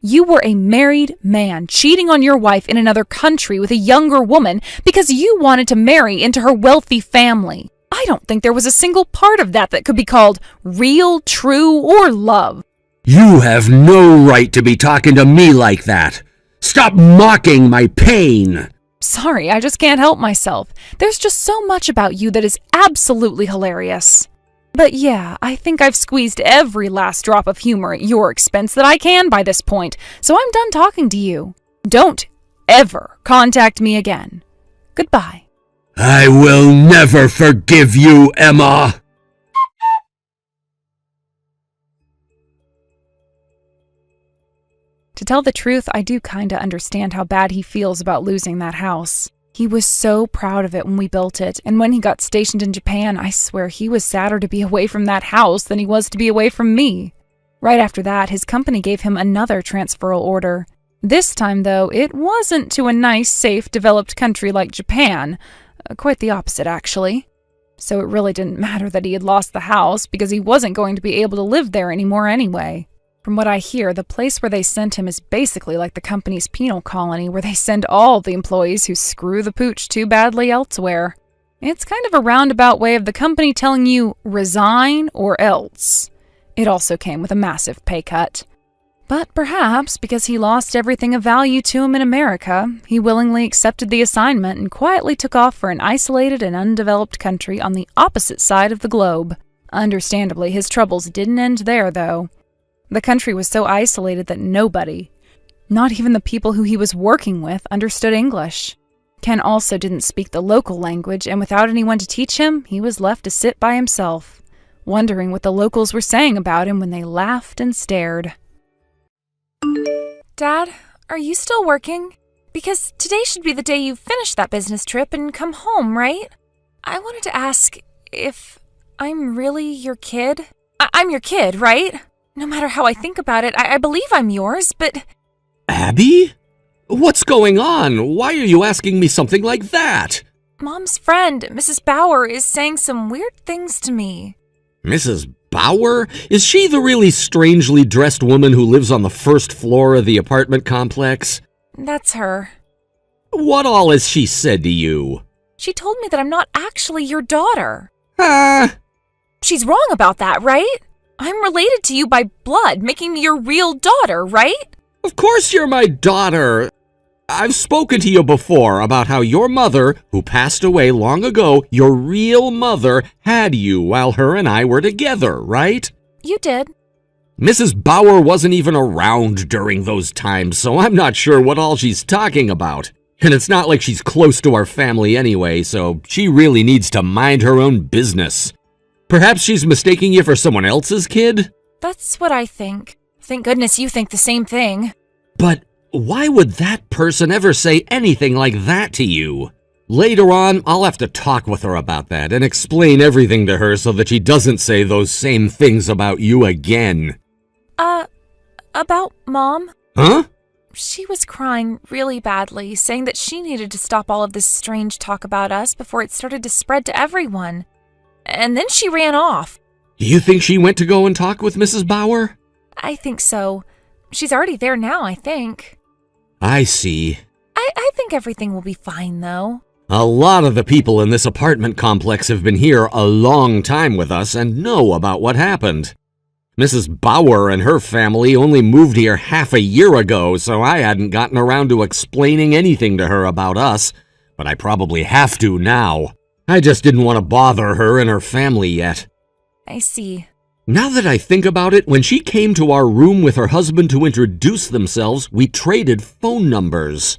You were a married man cheating on your wife in another country with a younger woman because you wanted to marry into her wealthy family. I don't think there was a single part of that could be called real, true, or love. You have no right to be talking to me like that. Stop mocking my pain. Sorry, I just can't help myself. There's just so much about you that is absolutely hilarious. But yeah, I think I've squeezed every last drop of humor at your expense that I can by this point, so I'm done talking to you. Don't ever contact me again. Goodbye. I will never forgive you, Emma. To tell the truth, I do kinda understand how bad he feels about losing that house. He was so proud of it when we built it, and when he got stationed in Japan, I swear he was sadder to be away from that house than he was to be away from me. Right after that, his company gave him another transferal order. This time, though, it wasn't to a nice, safe, developed country like Japan. Quite the opposite, actually. So it really didn't matter that he had lost the house, because he wasn't going to be able to live there anymore anyway. From what I hear, the place where they sent him is basically like the company's penal colony, where they send all the employees who screw the pooch too badly elsewhere. It's kind of a roundabout way of the company telling you, resign or else. It also came with a massive pay cut. But perhaps because he lost everything of value to him in America, he willingly accepted the assignment and quietly took off for an isolated and undeveloped country on the opposite side of the globe. Understandably, his troubles didn't end there, though. The country was so isolated that nobody, not even the people who he was working with, understood English. Ken also didn't speak the local language, and without anyone to teach him, he was left to sit by himself, wondering what the locals were saying about him when they laughed and stared. Dad, are you still working? Because today should be the day you finish that business trip and come home, right? I wanted to ask if I'm really your kid. I'm your kid, right? No matter how I think about it, I believe I'm yours, but... Abby? What's going on? Why are you asking me something like that? Mom's friend, Mrs. Bauer, is saying some weird things to me. Mrs. Bauer? Is she the really strangely dressed woman who lives on the first floor of the apartment complex? That's her. What all has she said to you? She told me that I'm not actually your daughter. She's wrong about that, right? I'm related to you by blood, making me your real daughter, right? Of course you're my daughter. I've spoken to you before about how your mother, who passed away long ago, your real mother, had you while her and I were together, right? You did. Mrs. Bauer wasn't even around during those times, so I'm not sure what all she's talking about. And it's not like she's close to our family anyway, so she really needs to mind her own business. Perhaps she's mistaking you for someone else's kid? That's what I think. Thank goodness you think the same thing. But why would that person ever say anything like that to you? Later on, I'll have to talk with her about that and explain everything to her so that she doesn't say those same things about you again. About Mom? Huh? She was crying really badly, saying that she needed to stop all of this strange talk about us before it started to spread to everyone. And then she ran off. Do you think she went to go and talk with Mrs. Bauer? I think so. She's already there now, I think. I see. I think everything will be fine, though. A lot of the people in this apartment complex have been here a long time with us and know about what happened. Mrs. Bauer and her family only moved here half a year ago, so I hadn't gotten around to explaining anything to her about us, but I probably have to now. I just didn't want to bother her and her family yet. I see. Now that I think about it, when she came to our room with her husband to introduce themselves, we traded phone numbers.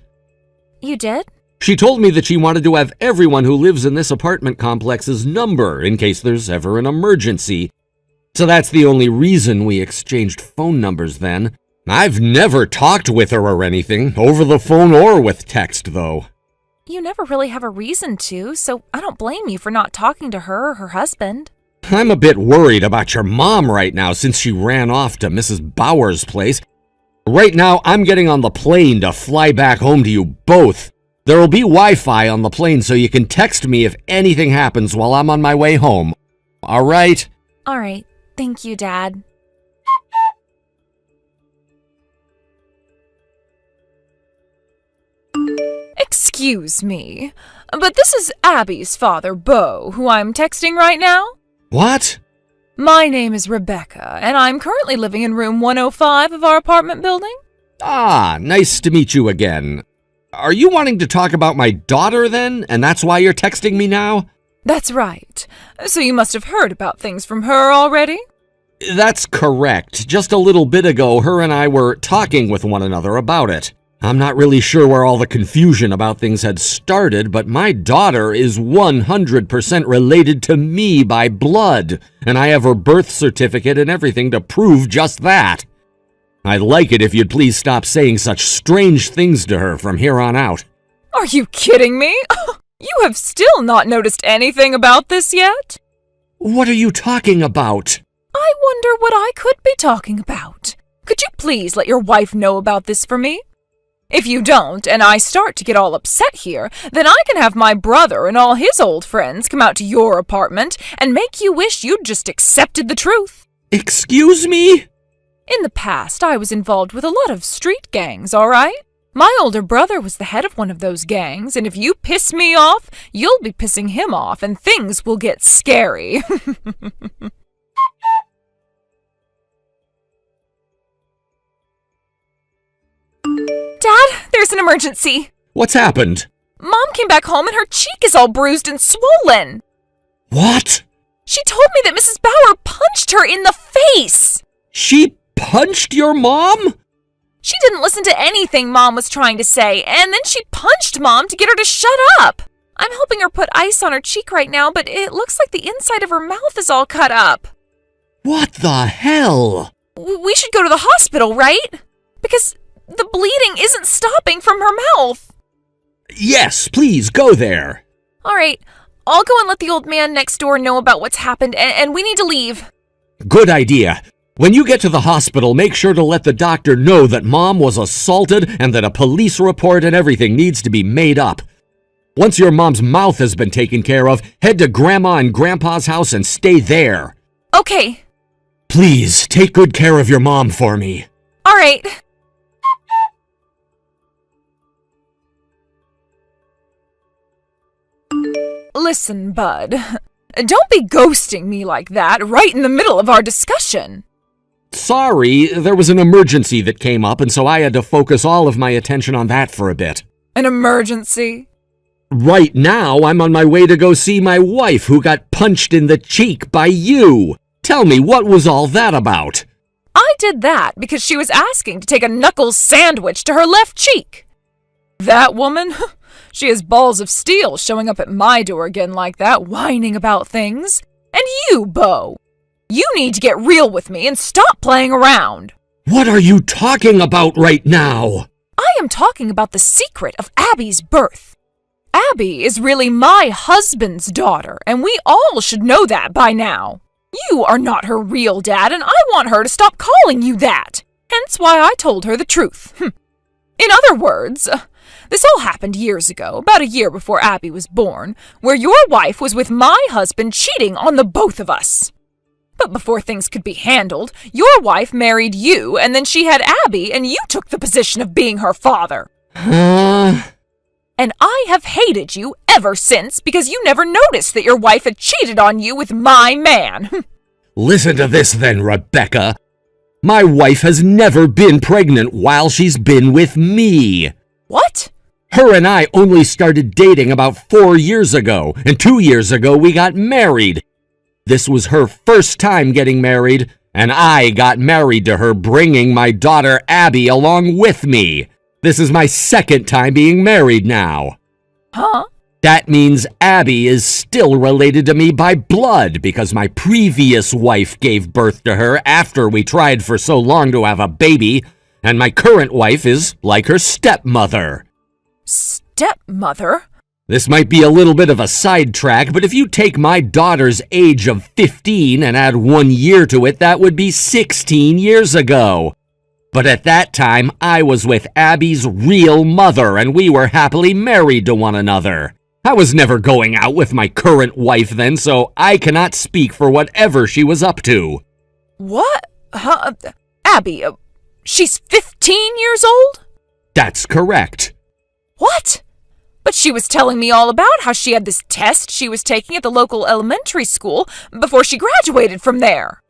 You did? She told me that she wanted to have everyone who lives in this apartment complex's number in case there's ever an emergency. So that's the only reason we exchanged phone numbers then. I've never talked with her or anything, over the phone or with text, though. You never really have a reason to, so I don't blame you for not talking to her or her husband. I'm a bit worried about your mom right now since she ran off to Mrs. Bauer's place. Right now, I'm getting on the plane to fly back home to you both. There will be Wi-Fi on the plane so you can text me if anything happens while I'm on my way home. All right? All right. Thank you, Dad. Excuse me, but this is Abby's father, Beau, who I'm texting right now? What? My name is Rebecca, and I'm currently living in room 105 of our apartment building. Ah, nice to meet you again. Are you wanting to talk about my daughter then, and that's why you're texting me now? That's right. So you must have heard about things from her already? That's correct. Just a little bit ago, her and I were talking with one another about it. I'm not really sure where all the confusion about things had started, but my daughter is 100% related to me by blood, and I have her birth certificate and everything to prove just that. I'd like it if you'd please stop saying such strange things to her from here on out. Are you kidding me? You have still not noticed anything about this yet? What are you talking about? I wonder what I could be talking about. Could you please let your wife know about this for me? If you don't, and I start to get all upset here, then I can have my brother and all his old friends come out to your apartment and make you wish you'd just accepted the truth. Excuse me? In the past, I was involved with a lot of street gangs, all right? My older brother was the head of one of those gangs, and if you piss me off, you'll be pissing him off, and things will get scary. Dad, there's an emergency. What's happened? Mom came back home and her cheek is all bruised and swollen. What? She told me that Mrs. Bauer punched her in the face. She punched your mom? She didn't listen to anything Mom was trying to say, and then she punched Mom to get her to shut up. I'm helping her put ice on her cheek right now, but it looks like the inside of her mouth is all cut up. What the hell? We should go to the hospital, right? Because the bleeding isn't stopping from her mouth. Yes, please, go there. All right, I'll go and let the old man next door know about what's happened, and we need to leave. Good idea. When you get to the hospital, make sure to let the doctor know that Mom was assaulted and that a police report and everything needs to be made up. Once your mom's mouth has been taken care of, head to Grandma and Grandpa's house and stay there. Okay. Please, take good care of your mom for me. All right. Listen, bud. Don't be ghosting me like that right in the middle of our discussion. Sorry, there was an emergency that came up, and so I had to focus all of my attention on that for a bit. An emergency? Right now, I'm on my way to go see my wife who got punched in the cheek by you. Tell me, what was all that about? I did that because she was asking to take a knuckles sandwich to her left cheek. That woman? She has balls of steel showing up at my door again like that, whining about things. And you, Beau, you need to get real with me and stop playing around. What are you talking about right now? I am talking about the secret of Abby's birth. Abby is really my husband's daughter, and we all should know that by now. You are not her real dad, and I want her to stop calling you that. Hence why I told her the truth. In other words, this all happened years ago, about a year before Abby was born, where your wife was with my husband cheating on the both of us. But before things could be handled, your wife married you, and then she had Abby, and you took the position of being her father. And I have hated you ever since because you never noticed that your wife had cheated on you with my man. Listen to this then, Rebecca. My wife has never been pregnant while she's been with me. What? Her and I only started dating about 4 years ago, and 2 years ago we got married. This was her first time getting married, and I got married to her, bringing my daughter Abby along with me. This is my second time being married now. Huh? That means Abby is still related to me by blood because my previous wife gave birth to her after we tried for so long to have a baby, and my current wife is like her stepmother. Stepmother? This might be a little bit of a sidetrack, but if you take my daughter's age of 15 and add 1 year to it, that would be 16 years ago. But at that time, I was with Abby's real mother, and we were happily married to one another. I was never going out with my current wife then, so I cannot speak for whatever she was up to. What? Huh? Abby, she's 15 years old? That's correct. What? But she was telling me all about how she had this test she was taking at the local elementary school before she graduated from there.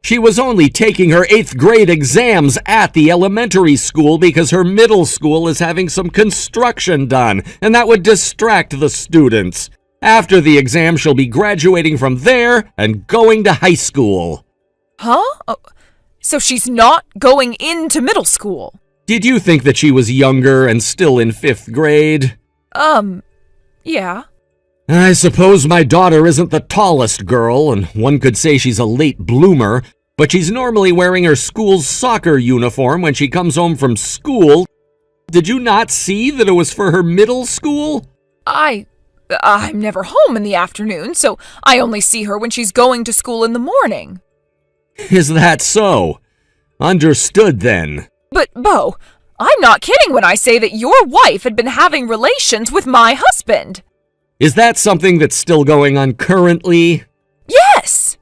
She was only taking her 8th grade exams at the elementary school because her middle school is having some construction done, and that would distract the students. After the exam, she'll be graduating from there and going to high school. Huh? Oh, so she's not going into middle school? Did you think that she was younger and still in 5th grade? Yeah. I suppose my daughter isn't the tallest girl, and one could say she's a late bloomer, but she's normally wearing her school's soccer uniform when she comes home from school. Did you not see that it was for her middle school? I'm never home in the afternoon, so I only see her when she's going to school in the morning. Is that so? Understood then. But, Bo, I'm not kidding when I say that your wife had been having relations with my husband. Is that something that's still going on currently? Yes!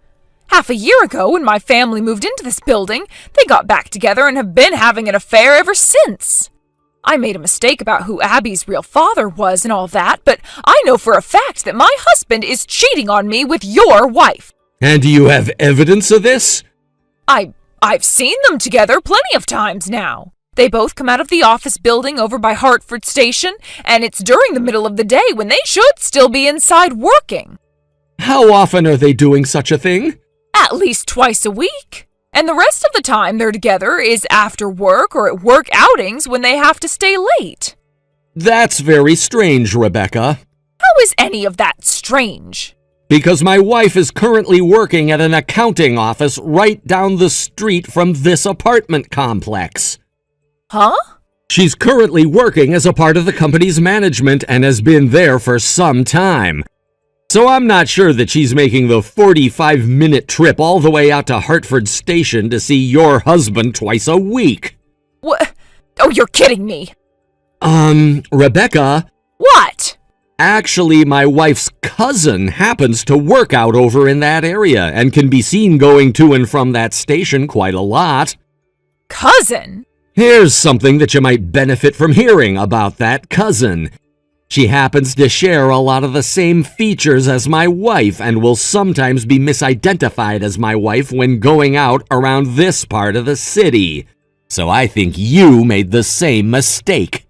Half a year ago, when my family moved into this building, they got back together and have been having an affair ever since. I made a mistake about who Abby's real father was and all that, but I know for a fact that my husband is cheating on me with your wife. And do you have evidence of this? I've seen them together plenty of times now. They both come out of the office building over by Hartford Station, and it's during the middle of the day when they should still be inside working. How often are they doing such a thing? At least twice a week. And the rest of the time they're together is after work or at work outings when they have to stay late. That's very strange, Rebecca. How is any of that strange? Because my wife is currently working at an accounting office right down the street from this apartment complex. Huh? She's currently working as a part of the company's management and has been there for some time. So I'm not sure that she's making the 45-minute trip all the way out to Hartford Station to see your husband twice a week. What? Oh, you're kidding me. Rebecca. What? Actually, my wife's cousin happens to work out over in that area and can be seen going to and from that station quite a lot. Cousin? Here's something that you might benefit from hearing about that cousin. She happens to share a lot of the same features as my wife and will sometimes be misidentified as my wife when going out around this part of the city. So I think you made the same mistake.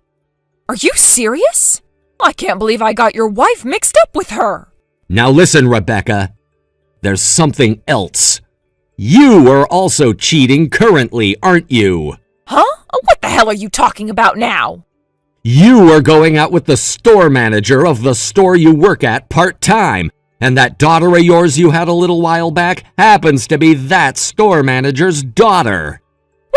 Are you serious? I can't believe I got your wife mixed up with her. Now listen, Rebecca. There's something else. You are also cheating currently, aren't you? Huh? What the hell are you talking about now? You are going out with the store manager of the store you work at part-time, and that daughter of yours you had a little while back happens to be that store manager's daughter.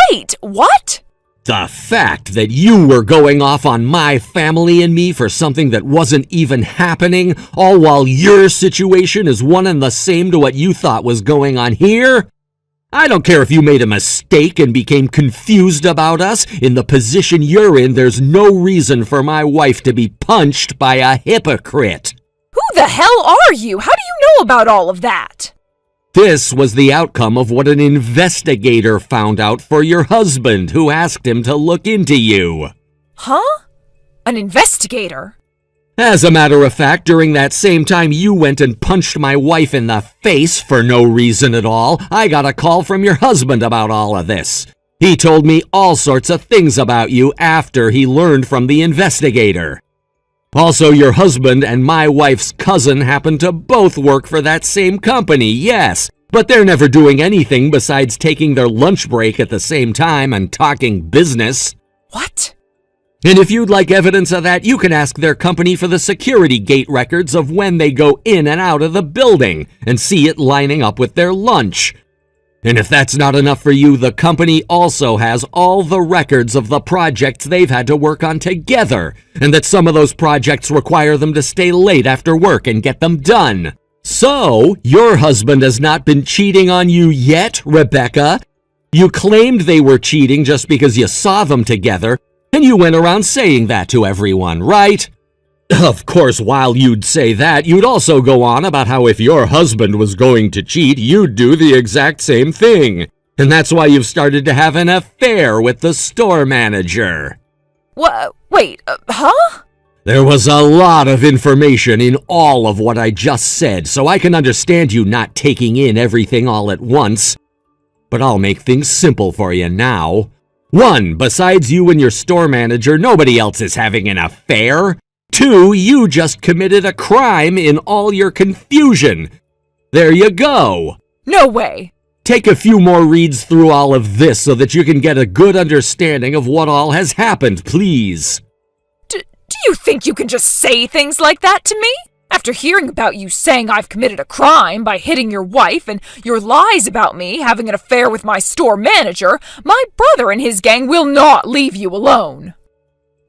Wait, what? The fact that you were going off on my family and me for something that wasn't even happening, all while your situation is one and the same to what you thought was going on here? I don't care if you made a mistake and became confused about us. In the position you're in, there's no reason for my wife to be punched by a hypocrite. Who the hell are you? How do you know about all of that? This was the outcome of what an investigator found out for your husband, who asked him to look into you. Huh? An investigator? As a matter of fact, during that same time you went and punched my wife in the face for no reason at all, I got a call from your husband about all of this. He told me all sorts of things about you after he learned from the investigator. Also, your husband and my wife's cousin happen to both work for that same company, yes, but they're never doing anything besides taking their lunch break at the same time and talking business. What? And if you'd like evidence of that, you can ask their company for the security gate records of when they go in and out of the building and see it lining up with their lunch. And if that's not enough for you, the company also has all the records of the projects they've had to work on together, and that some of those projects require them to stay late after work and get them done. So, your husband has not been cheating on you yet, Rebecca? You claimed they were cheating just because you saw them together, and you went around saying that to everyone, right? Of course, while you'd say that, you'd also go on about how if your husband was going to cheat, you'd do the exact same thing. And that's why you've started to have an affair with the store manager. What? Wait, huh? There was a lot of information in all of what I just said, so I can understand you not taking in everything all at once. But I'll make things simple for you now. 1, besides you and your store manager, nobody else is having an affair. 2, you just committed a crime in all your confusion. There you go. No way. Take a few more reads through all of this so that you can get a good understanding of what all has happened, please. Do you think you can just say things like that to me? After hearing about you saying I've committed a crime by hitting your wife and your lies about me having an affair with my store manager, my brother and his gang will not leave you alone.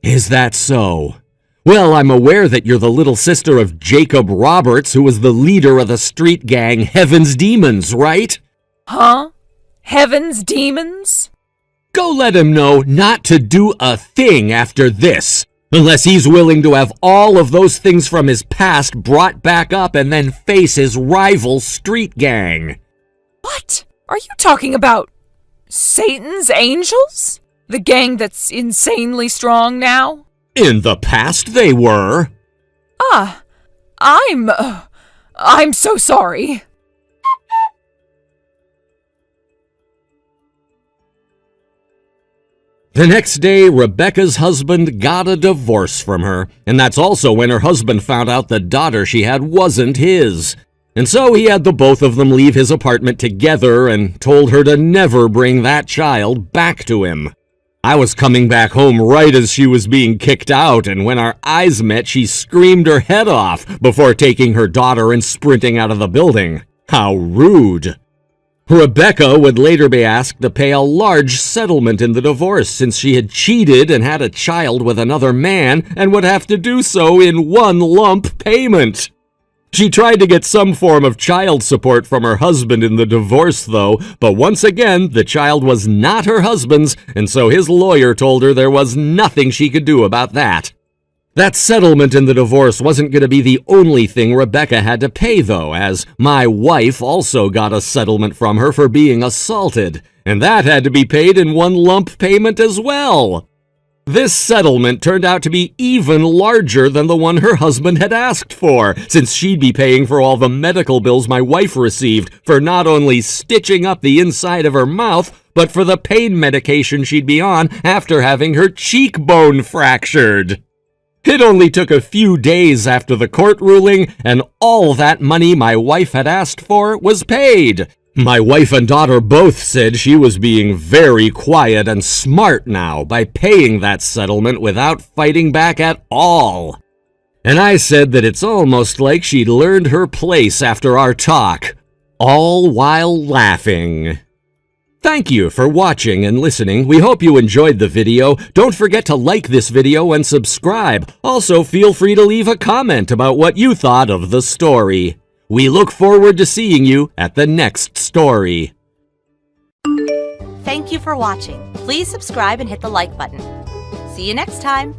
Is that so? Well, I'm aware that you're the little sister of Jacob Roberts, who was the leader of the street gang Heaven's Demons, right? Huh? Heaven's Demons? Go let him know not to do a thing after this, unless he's willing to have all of those things from his past brought back up and then face his rival street gang. What? Are you talking about Satan's Angels? The gang that's insanely strong now? In the past, they were. I'm so sorry. The next day, Rebecca's husband got a divorce from her, and that's also when her husband found out the daughter she had wasn't his. And so he had the both of them leave his apartment together and told her to never bring that child back to him. I was coming back home right as she was being kicked out, and when our eyes met, she screamed her head off before taking her daughter and sprinting out of the building. How rude! Rebecca would later be asked to pay a large settlement in the divorce since she had cheated and had a child with another man and would have to do so in one lump payment. She tried to get some form of child support from her husband in the divorce, though, but once again, the child was not her husband's, and so his lawyer told her there was nothing she could do about that. That settlement in the divorce wasn't going to be the only thing Rebecca had to pay, though, as my wife also got a settlement from her for being assaulted, and that had to be paid in one lump payment as well. This settlement turned out to be even larger than the one her husband had asked for, since she'd be paying for all the medical bills my wife received for not only stitching up the inside of her mouth, but for the pain medication she'd be on after having her cheekbone fractured. It only took a few days after the court ruling, and all that money my wife had asked for was paid. My wife and daughter both said she was being very quiet and smart now by paying that settlement without fighting back at all. And I said that it's almost like she'd learned her place after our talk, all while laughing. Thank you for watching and listening. We hope you enjoyed the video. Don't forget to like this video and subscribe. Also, feel free to leave a comment about what you thought of the story. We look forward to seeing you at the next story. Thank you for watching. Please subscribe and hit the like button. See you next time.